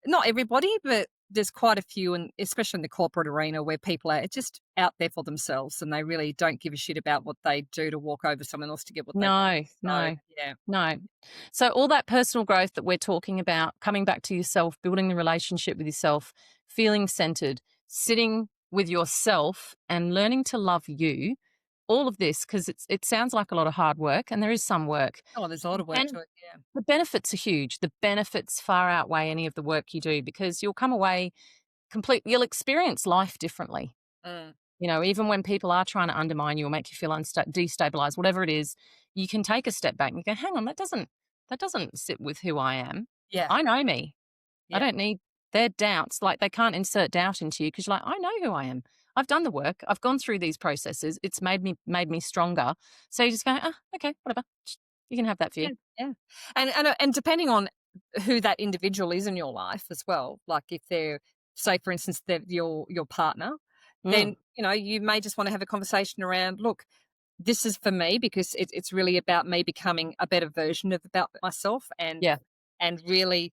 Speaker 1: not everybody, but there's quite a few, and especially in the corporate arena where people are just out there for themselves and they really don't give a shit about what they do to walk over someone else to get what they want.
Speaker 2: No,
Speaker 1: So,
Speaker 2: no,
Speaker 1: yeah,
Speaker 2: no. So all that personal growth that we're talking about, coming back to yourself, building the relationship with yourself, feeling centered, sitting with yourself and learning to love you, all of this, because it sounds like a lot of hard work and there is some work.
Speaker 1: oh, there's a lot of work to
Speaker 2: And
Speaker 1: it. Yeah,
Speaker 2: the benefits are huge. The benefits far outweigh any of the work you do because you'll come away you'll experience life differently.
Speaker 1: mm,
Speaker 2: Even when people are trying to undermine you or make you feel destabilized, whatever it is, you can take a step back and you go, hang on, that doesn't sit with who I am.
Speaker 1: yeah,
Speaker 2: I know me. I
Speaker 1: yeah,
Speaker 2: don't need their doubts. Like they can't insert doubt into you because you're like, I know who I am. I've done the work. I've gone through these processes. It's made me stronger. So you just go, okay, whatever. You can have that for you.
Speaker 1: yeah, yeah. And depending on who that individual is in your life as well, like if they're, say, for instance, they're your partner,
Speaker 2: Mm,
Speaker 1: then you may just want to have a conversation around, look, this is for me because it's really about me becoming a better version of about myself
Speaker 2: yeah,
Speaker 1: and really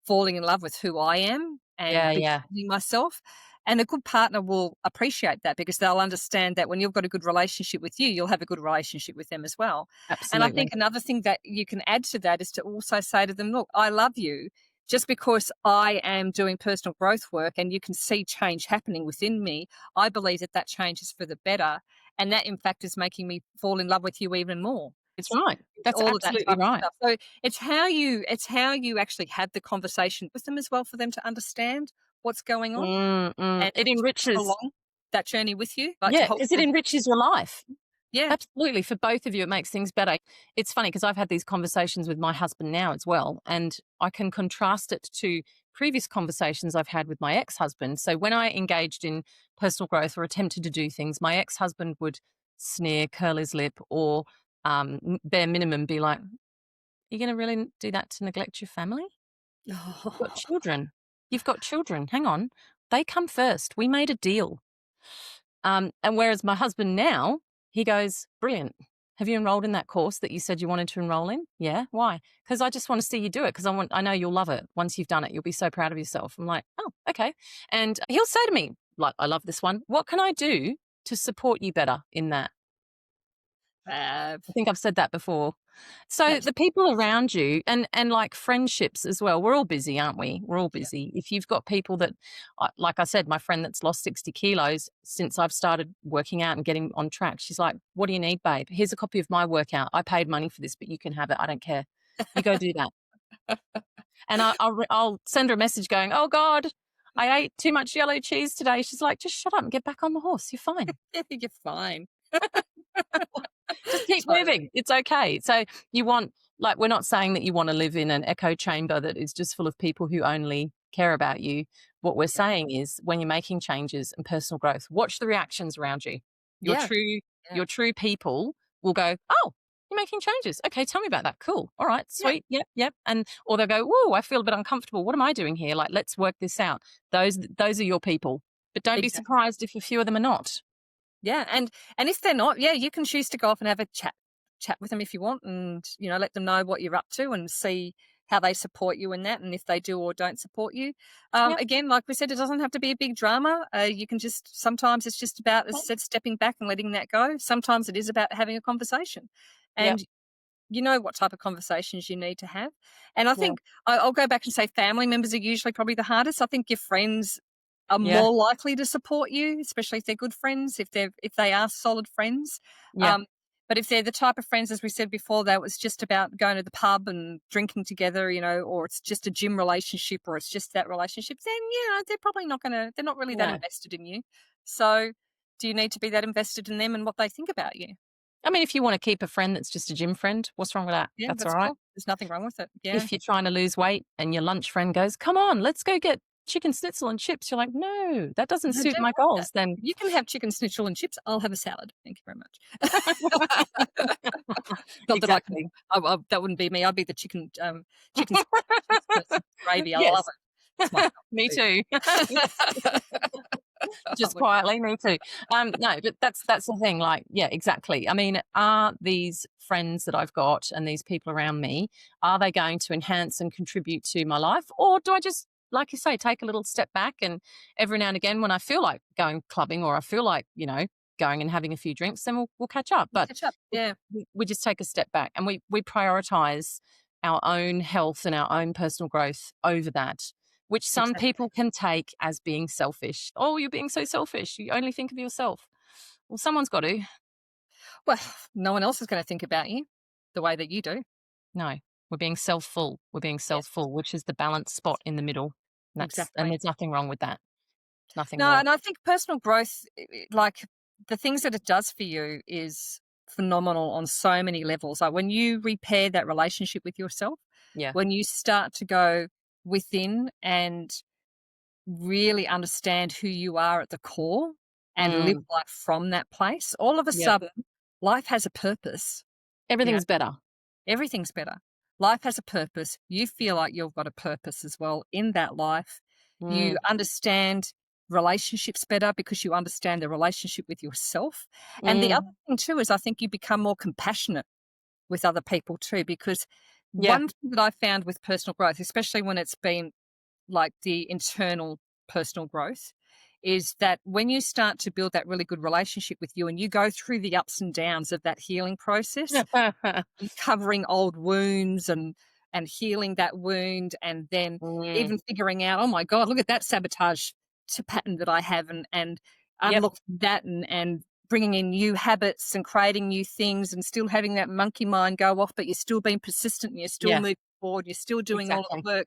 Speaker 1: falling in love with who I am and
Speaker 2: yeah, yeah,
Speaker 1: becoming myself. And a good partner will appreciate that because they'll understand that when you've got a good relationship with you, you'll have a good relationship with them as well. And I think
Speaker 2: absolutely.
Speaker 1: another thing that you can add to that is to also say to them, look, I love you. Just because I am doing personal growth work and you can see change happening within me, I believe that change is for the better. And that, in fact, is making me fall in love with you even more.
Speaker 2: It's right.
Speaker 1: it's
Speaker 2: That's
Speaker 1: all of that
Speaker 2: absolutely
Speaker 1: type of
Speaker 2: right.
Speaker 1: stuff. So it's how you actually had the conversation with them as well for them to understand what's going on and
Speaker 2: It
Speaker 1: to come
Speaker 2: enriches,
Speaker 1: along that journey with you, like to
Speaker 2: yeah,
Speaker 1: help
Speaker 2: because it
Speaker 1: build.
Speaker 2: enriches your life.
Speaker 1: Yeah.
Speaker 2: Absolutely, for both of you, it makes things better. It's funny because I've had these conversations with my husband now as well, and I can contrast it to previous conversations I've had with my ex-husband. So when I engaged in personal growth or attempted to do things, my ex-husband would sneer, curl his lip, or bare minimum be like, "You're going to really do that to neglect your family? You've got children. You've got children. Hang on, they come first. We made a deal." And whereas my husband now, he goes, "Brilliant. Have you enrolled in that course that you said you wanted to enroll in?" "Yeah. Why?" "Because I just want to see you do it because I know you'll love it. Once you've done it, you'll be so proud of yourself." I'm like, "Oh, okay." And he'll say to me, like, "I love this one. What can I do to support you better in that?"
Speaker 1: Fab.
Speaker 2: I think I've said that before. So
Speaker 1: That's
Speaker 2: the people around you and like friendships as well, we're all busy, aren't we? We're all
Speaker 1: yeah.
Speaker 2: busy. If you've got people that, like I said, my friend that's lost 60 kilos since I've started working out and getting on track, she's like, "What do you need, babe? Here's a copy of my workout. I paid money for this, but you can have it. I don't care. You go do that." And I'll send her a message going, "Oh God, I ate too much yellow cheese today." She's like, "Just shut up and get back on the horse. You're fine.
Speaker 1: Yeah, you're fine.
Speaker 2: Just keep
Speaker 1: Totally.
Speaker 2: moving. It's okay." So you want, like, we're not saying that you want to live in an echo chamber that is just full of people who only care about you. What we're
Speaker 1: Yeah.
Speaker 2: saying is when you're making changes and personal growth, watch the reactions around you. Your
Speaker 1: Yeah.
Speaker 2: true,
Speaker 1: Yeah.
Speaker 2: your true people will go, "Oh, you're making changes. Okay, tell me about that. Cool. All right,
Speaker 1: Yeah.
Speaker 2: sweet. Yep, yep." And or they'll go, "Whoa, I feel a bit uncomfortable. What am I doing here? Like, let's work this out." Those are your people. But don't be
Speaker 1: Exactly.
Speaker 2: surprised if a few of them are not.
Speaker 1: Yeah, and if they're not, yeah, you can choose to go off and have a chat with them if you want, and let them know what you're up to and see how they support you in that, and if they do or don't support you.
Speaker 2: Yep.
Speaker 1: Again, like we said, it doesn't have to be a big drama. You can just sometimes it's just about, as I said, stepping back and letting that go. Sometimes it is about having a conversation,
Speaker 2: Yep.
Speaker 1: and you know what type of conversations you need to have. And I
Speaker 2: Yeah.
Speaker 1: think I'll go back and say family members are usually probably the hardest. I think your friends are
Speaker 2: Yeah.
Speaker 1: more likely to support you, especially if they're good friends, if they are solid friends.
Speaker 2: Yeah.
Speaker 1: Um, but if they're the type of friends, as we said before, that was just about going to the pub and drinking together, or it's just a gym relationship, or it's just that relationship, then they're probably not they're not really that
Speaker 2: No.
Speaker 1: invested in you. So, do you need to be that invested in them and what they think about you?
Speaker 2: I mean, if you want to keep a friend that's just a gym friend, what's wrong with that?
Speaker 1: Yeah,
Speaker 2: That's all
Speaker 1: that's
Speaker 2: right.
Speaker 1: cool. There's nothing wrong with it. Yeah.
Speaker 2: If you're trying to lose weight and your lunch friend goes, "Come on, let's go get chicken schnitzel and chips," you're like, "No, that doesn't
Speaker 1: I
Speaker 2: suit
Speaker 1: don't
Speaker 2: my
Speaker 1: want that.
Speaker 2: goals." Then
Speaker 1: You can have chicken schnitzel and chips. I'll have a salad. Thank you very much. Not that I can.
Speaker 2: exactly.
Speaker 1: That wouldn't be me. I'd be the chicken scratch and chips person. Gravy. I love
Speaker 2: yes,
Speaker 1: it. It's my
Speaker 2: me
Speaker 1: comfort
Speaker 2: too.
Speaker 1: food. I
Speaker 2: Just
Speaker 1: would.
Speaker 2: quietly, me too. No, but that's the thing. Like, yeah, exactly. I mean, are these friends that I've got and these people around me, are they going to enhance and contribute to my life, or do I just, like you say, take a little step back and every now and again, when I feel like going clubbing or I feel like going and having a few drinks, then we'll catch up. But
Speaker 1: Catch up. Yeah,
Speaker 2: we just take a step back and we prioritize our own health and our own personal growth over that, which some
Speaker 1: exactly.
Speaker 2: people can take as being selfish. "Oh, you're being so selfish. You only think of yourself." Well, someone's got to.
Speaker 1: Well, no one else is going to think about you the way that you do.
Speaker 2: No, we're being self-full. We're being
Speaker 1: Yes,
Speaker 2: self-full, which is the balance spot in the middle. And
Speaker 1: exactly.
Speaker 2: there's nothing wrong with that. Nothing at
Speaker 1: No,
Speaker 2: all.
Speaker 1: and I think personal growth, like the things that it does for you, is phenomenal on so many levels. Like when you repair that relationship with yourself,
Speaker 2: Yeah.
Speaker 1: when you start to go within and really understand who you are at the core and live
Speaker 2: Mm,
Speaker 1: life from that place, all of a
Speaker 2: yep.
Speaker 1: sudden, life has a purpose. You know,
Speaker 2: Everything's better.
Speaker 1: everything's better. Life has a purpose. You feel like you've got a purpose as well in that life. You
Speaker 2: Mm,
Speaker 1: understand relationships better because you understand the relationship with yourself. And the other
Speaker 2: mm,
Speaker 1: thing too is I think you become more compassionate with other people too, because
Speaker 2: yeah.
Speaker 1: one thing that I found with personal growth, especially when it's been like the internal personal growth, is that when you start to build that really good relationship with you and you go through the ups and downs of that healing process, uncovering old wounds and healing that wound, and then
Speaker 2: mm,
Speaker 1: even figuring out, oh my God, look at that sabotage to pattern that I have, and
Speaker 2: yep.
Speaker 1: unlock that and bringing in new habits and creating new things and still having that monkey mind go off, but you're still being persistent and you're still
Speaker 2: Yeah,
Speaker 1: moving forward, you're still doing all of
Speaker 2: exactly.
Speaker 1: the work,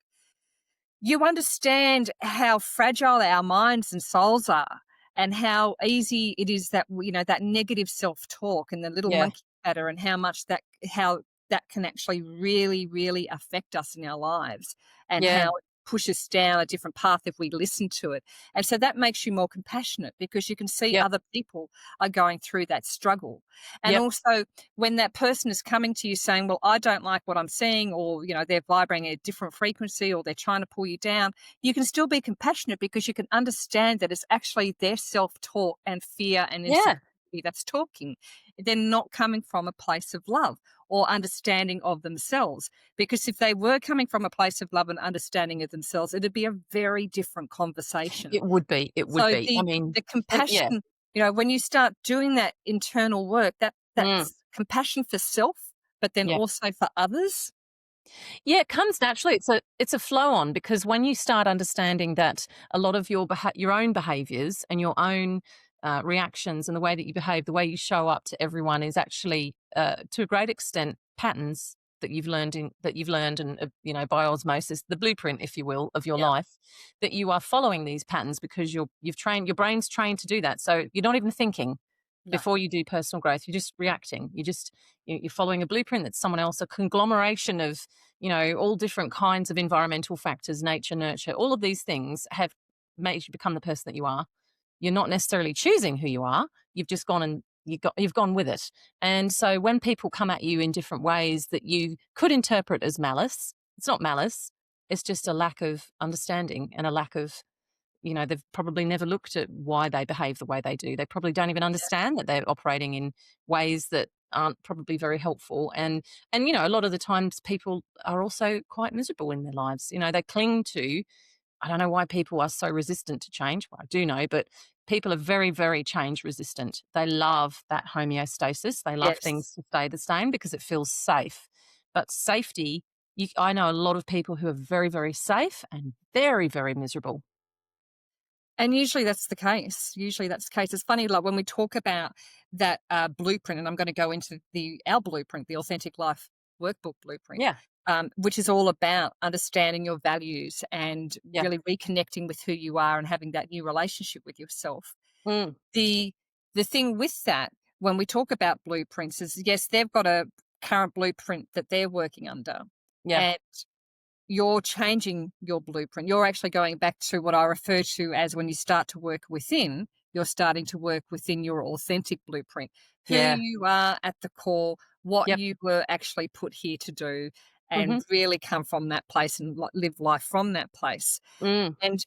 Speaker 1: you understand how fragile our minds and souls are and how easy it is that, that negative self-talk and the little
Speaker 2: Yeah,
Speaker 1: monkey chatter and how that can actually really, really affect us in our lives and
Speaker 2: yeah,
Speaker 1: how it pushes down a different path if we listen to it. And so that makes you more compassionate because you can see
Speaker 2: yep,
Speaker 1: other people are going through that struggle. And
Speaker 2: yep,
Speaker 1: also when that person is coming to you saying, well, I don't like what I'm seeing, or, they're vibrating at a different frequency or they're trying to pull you down, you can still be compassionate because you can understand that it's actually their self-talk and fear and
Speaker 2: yeah.
Speaker 1: insecurity that's talking. They're not coming from a place of love or understanding of themselves. Because if they were coming from a place of love and understanding of themselves, it'd be a very different conversation.
Speaker 2: It would be, it would
Speaker 1: So
Speaker 2: be. I
Speaker 1: the
Speaker 2: mean,
Speaker 1: the
Speaker 2: and yeah,
Speaker 1: compassion, when you start doing that internal work,
Speaker 2: mm,
Speaker 1: that's compassion for self, but then
Speaker 2: yeah.
Speaker 1: also for others.
Speaker 2: Yeah, it comes naturally. It's a flow on because when you start understanding that a lot of your own behaviors and your own reactions and the way that you behave, the way you show up to everyone is actually to a great extent patterns that you've learned and by osmosis, the blueprint, if you will, of your
Speaker 1: Yeah.
Speaker 2: life, that you are following these patterns because you've trained your brain's trained to do that. So you're not even thinking
Speaker 1: No.
Speaker 2: before you do personal growth. You're just reacting. You're following a blueprint that someone else, a conglomeration of all different kinds of environmental factors, nature, nurture, all of these things have made you become the person that you are. You're not necessarily choosing who you are. You've just gone and you've gone with it. And so when people come at you in different ways that you could interpret as malice, it's not malice. It's just a lack of understanding and a lack of they've probably never looked at why they behave the way they do. They probably don't even understand that they're operating in ways that aren't probably very helpful. And a lot of the times people are also quite miserable in their lives. They cling to, I don't know why people are so resistant to change. Well, I do know, but people are very, very change resistant. They love that homeostasis. They love
Speaker 1: Yes.
Speaker 2: things to stay the same because it feels safe. But safety, I know a lot of people who are very, very safe and very, very miserable.
Speaker 1: And usually that's the case. Usually that's the case. It's funny, like when we talk about that blueprint, and I'm going to go into our blueprint, the Authentic Life Workbook Blueprint,
Speaker 2: Yeah.
Speaker 1: which is all about understanding your values and
Speaker 2: Yeah.
Speaker 1: really reconnecting with who you are and having that new relationship with yourself.
Speaker 2: Mm,
Speaker 1: The the thing with that, when we talk about blueprints, is yes, they've got a current blueprint that they're working under,
Speaker 2: yeah.
Speaker 1: and you're changing your blueprint. You're actually going back to what I refer to as when you start to work within, you're starting to work within your authentic blueprint, who
Speaker 2: Yeah.
Speaker 1: you are at the core, what
Speaker 2: Yep.
Speaker 1: you were actually put here to do, and
Speaker 2: Mhm.
Speaker 1: really come from that place and live life from that place.
Speaker 2: Mm.
Speaker 1: And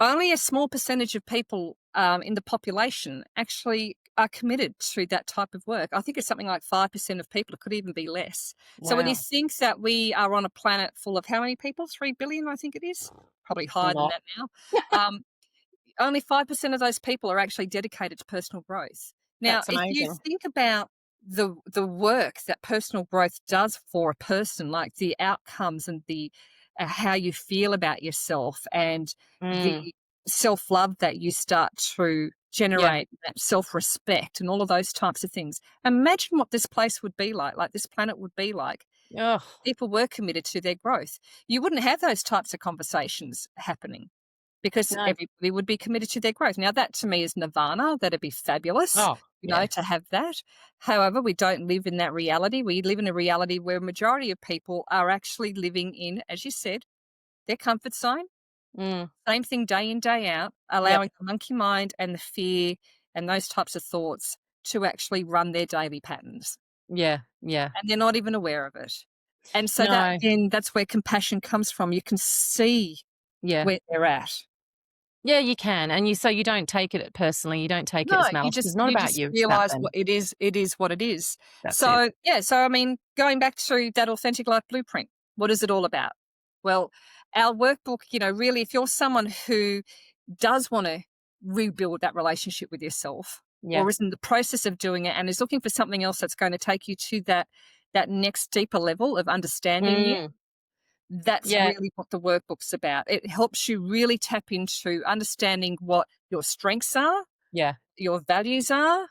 Speaker 1: only a small percentage of people in the population actually are committed to that type of work. I think it's something like 5% of people. It could even be less. So when you
Speaker 2: Wow.
Speaker 1: think that we are on a planet full of how many people? 3 billion, I think it is. Probably
Speaker 2: A
Speaker 1: higher than
Speaker 2: lot.
Speaker 1: that now. Um, only 5% of those people are actually dedicated to personal growth. Now,
Speaker 2: That's
Speaker 1: if you
Speaker 2: amazing.
Speaker 1: think about the work that personal growth does for a person, like the outcomes and the how you feel about yourself and the
Speaker 2: Mm.
Speaker 1: self-love that you start to
Speaker 2: Yeah.
Speaker 1: generate, that self-respect and all of those types of things. Imagine what this place would be like this planet would be like.
Speaker 2: Ugh.
Speaker 1: People were committed to their growth. You wouldn't have those types of conversations happening because
Speaker 2: No.
Speaker 1: everybody would be committed to their growth. Now, that to me is nirvana. That'd be fabulous,
Speaker 2: Oh, yeah.
Speaker 1: to have that. However, we don't live in that reality. We live in a reality where a majority of people are actually living in, as you said, their comfort zone.
Speaker 2: Mm.
Speaker 1: Same thing day in, day out,
Speaker 2: Yep.
Speaker 1: allowing the monkey mind and the fear and those types of thoughts to actually run their daily patterns.
Speaker 2: Yeah. Yeah.
Speaker 1: And they're not even aware of it. And so that
Speaker 2: No.
Speaker 1: then that's where compassion comes from. You can see
Speaker 2: Yeah.
Speaker 1: where they're at.
Speaker 2: Yeah, you can, and you don't take it personally, you don't take it
Speaker 1: No,
Speaker 2: as malice. It's not
Speaker 1: you
Speaker 2: about
Speaker 1: just
Speaker 2: you, it's about
Speaker 1: realize
Speaker 2: them.
Speaker 1: what it is what it is.
Speaker 2: That's it.
Speaker 1: So, yeah, so I mean, going back to that authentic life blueprint, what is it all about? Well, our workbook, really if you're someone who does want to rebuild that relationship with yourself
Speaker 2: Yeah.
Speaker 1: or is in the process of doing it and is looking for something else that's going to take you to that next deeper level of understanding you,
Speaker 2: Mm.
Speaker 1: that's
Speaker 2: Yeah.
Speaker 1: really what the workbook's about. It helps you really tap into understanding what your strengths are,
Speaker 2: Yeah.
Speaker 1: your values are,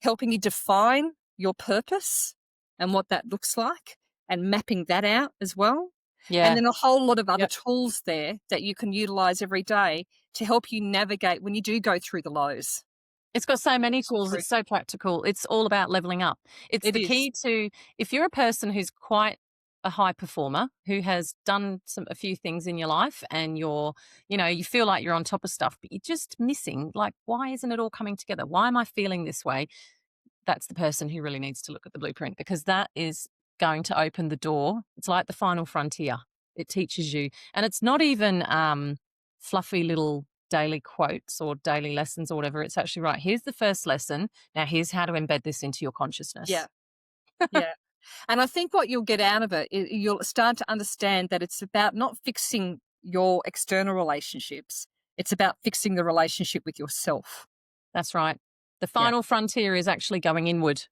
Speaker 1: helping you define your purpose and what that looks like and mapping that out as well. And
Speaker 2: Yeah.
Speaker 1: then a whole lot of other
Speaker 2: Yep.
Speaker 1: tools there that you can utilize every day to help you navigate when you do go through the lows.
Speaker 2: It's got so many tools.
Speaker 1: Through.
Speaker 2: It's so practical. It's all about leveling up. It's
Speaker 1: It
Speaker 2: the
Speaker 1: is.
Speaker 2: key to, if you're a person who's quite a high performer, who has done a few things in your life and you feel like you're on top of stuff, but you're just missing, like, why isn't it all coming together? Why am I feeling this way? That's the person who really needs to look at the blueprint, because that is going to open the door. It's like the final frontier. It teaches you. And it's not even fluffy little daily quotes or daily lessons or whatever. It's actually, right, here's the first lesson. Now here's how to embed this into your consciousness.
Speaker 1: Yeah. Yeah. And I think what you'll get out of it, you'll start to understand that it's about not fixing your external relationships. It's about fixing the relationship with yourself.
Speaker 2: That's right. The
Speaker 1: Yeah.
Speaker 2: final frontier is actually going inward.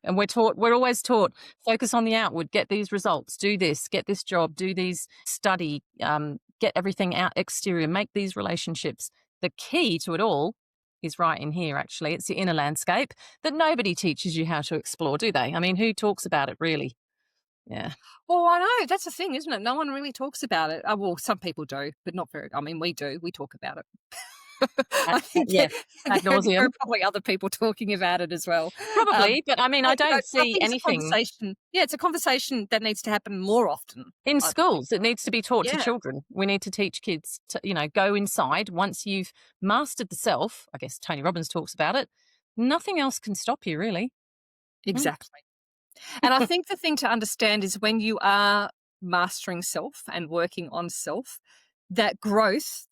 Speaker 2: And we're always taught, focus on the outward, get these results, do this, get this job, do these, study, get everything out exterior, make these relationships. The key to it all is right in here, actually. It's the inner landscape that nobody teaches you how to explore, do they? I mean, who talks about it really? Yeah.
Speaker 1: Well, I know. That's the thing, isn't it? No one really talks about it. Well, some people do, but not very. I mean, we do. We talk about it. I think
Speaker 2: Yeah. Ad
Speaker 1: there are
Speaker 2: nauseum.
Speaker 1: probably other people talking about it as well.
Speaker 2: Probably, but I mean, I don't
Speaker 1: I
Speaker 2: see
Speaker 1: think it's a
Speaker 2: anything
Speaker 1: conversation. Yeah, it's a conversation that needs to happen more often.
Speaker 2: in
Speaker 1: I
Speaker 2: schools. It needs to be taught to
Speaker 1: Yeah,
Speaker 2: children. We need to teach kids to, go inside. Once you've mastered the self, I guess Tony Robbins talks about it, nothing else can stop you, really. Mm.
Speaker 1: exactly. And I think the thing to understand is when you are mastering self and working on self, that growth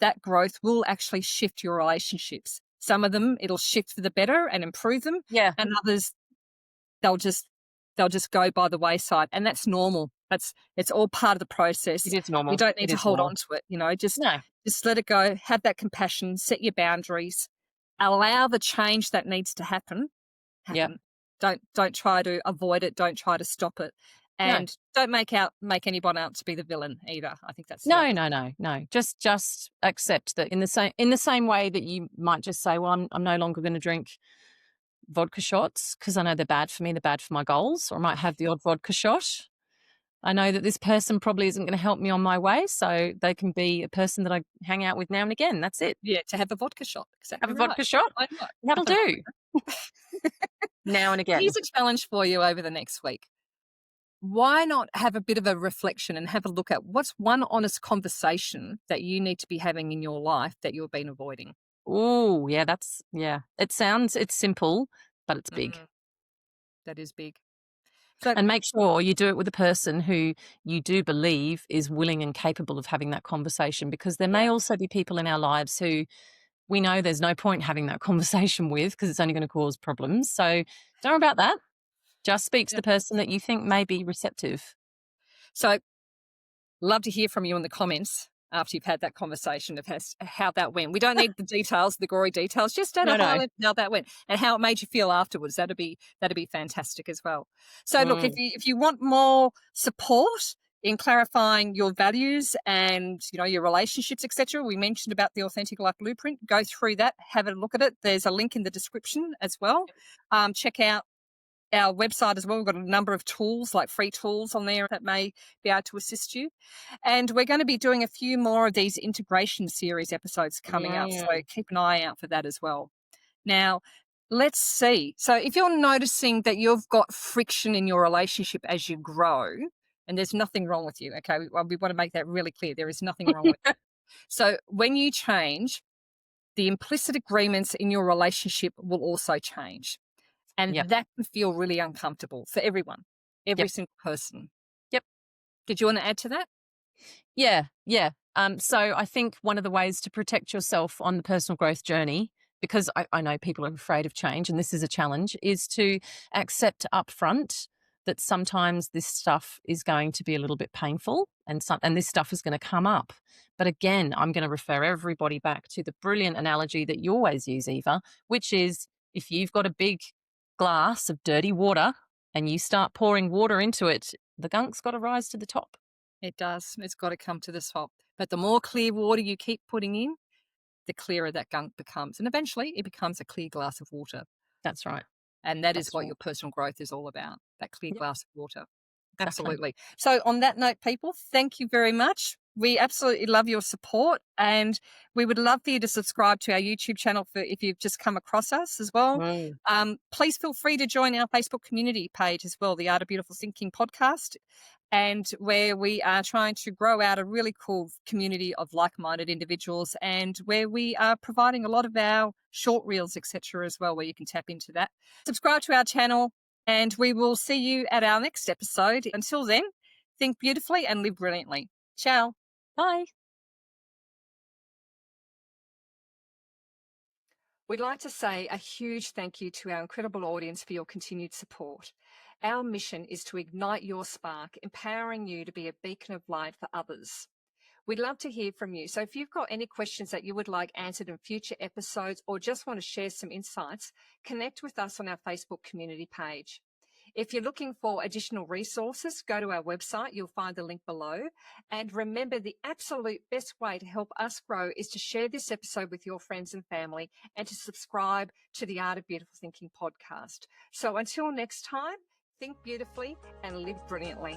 Speaker 1: will actually shift your relationships. Some of them it'll shift for the better and improve them,
Speaker 2: Yeah,
Speaker 1: and others they'll just they'll just go by the wayside, and that's normal. It's all part of the
Speaker 2: it
Speaker 1: process.
Speaker 2: is
Speaker 1: We
Speaker 2: normal.
Speaker 1: don't need
Speaker 2: It
Speaker 1: to
Speaker 2: is
Speaker 1: hold on
Speaker 2: normal.
Speaker 1: to it, you know,
Speaker 2: No,
Speaker 1: just let it go, have that compassion, set your boundaries, allow the change that needs to
Speaker 2: yeah,
Speaker 1: happen. Don't try to avoid it, don't try to stop it.
Speaker 2: no,
Speaker 1: And don't make anyone out to be the villain either. I think that's the
Speaker 2: no,
Speaker 1: other.
Speaker 2: no, no, no. Just accept that in the same way that you might just say, well, I'm no longer going to drink vodka shots because I know they're bad for me, they're bad for my goals, or I might have the odd vodka shot. I know that this person probably isn't going to help me on my way, so they can be a person that I hang out with now and again. That's it.
Speaker 1: Yeah, to have a vodka shot.
Speaker 2: Have
Speaker 1: Exactly
Speaker 2: a
Speaker 1: right.
Speaker 2: vodka shot.
Speaker 1: I know.
Speaker 2: That'll
Speaker 1: Nothing wrong
Speaker 2: do.
Speaker 1: with that.
Speaker 2: Now and again.
Speaker 1: Here's a challenge for you over the next week. Why not have a bit of a reflection and have a look at what's one honest conversation that you need to be having in your life that you've been avoiding?
Speaker 2: Oh, yeah, yeah. It's simple, but it's big.
Speaker 1: Mm, that is big. So,
Speaker 2: And make sure you do it with a person who you do believe is willing and capable of having that conversation, because there may
Speaker 1: yeah,
Speaker 2: also be people in our lives who we know there's no point having that conversation with because it's only going to cause problems. So don't worry about that. Just speak to
Speaker 1: yeah.
Speaker 2: the person that you think may be receptive.
Speaker 1: So love to hear from you in the comments after you've had that conversation of how that went. We don't need the details, the gory details, just at a
Speaker 2: No,
Speaker 1: high
Speaker 2: no.
Speaker 1: level how that went and how it made you feel afterwards. That'd be fantastic as well. So look,
Speaker 2: Mm,
Speaker 1: if you want more support in clarifying your values and your relationships, etc., we mentioned about the Authentic Life Blueprint. Go through that, have a look at it. There's a link in the description as well. Check out our website as well. We've got a number of tools, like free tools on there that may be able to assist you. And we're going to be doing a few more of these integration series episodes coming up. So
Speaker 2: mm.
Speaker 1: keep an eye out for that as well. Now, let's see. So if you're noticing that you've got friction in your relationship as you grow, and there's nothing wrong with you, okay? We want to make that really clear. There is nothing wrong with you. So when you change, the implicit agreements in your relationship will also change.
Speaker 2: Yep.
Speaker 1: And that can feel really uncomfortable for everyone, every
Speaker 2: Yep.
Speaker 1: single person.
Speaker 2: Yep.
Speaker 1: Did you want to add to that?
Speaker 2: Yeah. Yeah. So I think one of the ways to protect yourself on the personal growth journey, because I know people are afraid of change and this is a challenge, is to accept upfront that sometimes this stuff is going to be a little bit painful and this stuff is going to come up. But again, I'm going to refer everybody back to the brilliant analogy that you always use, Eva, which is if you've got a big glass of dirty water and you start pouring water into it, the gunk's got to rise to the top.
Speaker 1: It does. It's got to come to the top. But the more clear water you keep putting in, the clearer that gunk becomes. And eventually it becomes a clear glass of water.
Speaker 2: That's right.
Speaker 1: And that is
Speaker 2: That's
Speaker 1: what
Speaker 2: right.
Speaker 1: your personal growth is all about, that clear
Speaker 2: Yep,
Speaker 1: glass of water.
Speaker 2: exactly.
Speaker 1: Absolutely. So, on that note, people, thank you very much. We absolutely love your support, and we would love for you to subscribe to our YouTube channel for if you've just come across us as well.
Speaker 2: Mm.
Speaker 1: Please feel free to join our Facebook community page as well, the Art of Beautiful Thinking podcast, and where we are trying to grow out a really cool community of like-minded individuals, and where we are providing a lot of our short reels, etc., as well, where you can tap into that. Subscribe to our channel, and we will see you at our next episode. Until then, think beautifully and live brilliantly. Ciao.
Speaker 2: Bye.
Speaker 3: We'd like to say a huge thank you to our incredible audience for your continued support. Our mission is to ignite your spark, empowering you to be a beacon of light for others. We'd love to hear from you. So if you've got any questions that you would like answered in future episodes or just want to share some insights, connect with us on our Facebook community page. If you're looking for additional resources, go to our website. You'll find the link below. And remember, the absolute best way to help us grow is to share this episode with your friends and family and to subscribe to the Art of Beautiful Thinking podcast. So until next time, think beautifully and live brilliantly.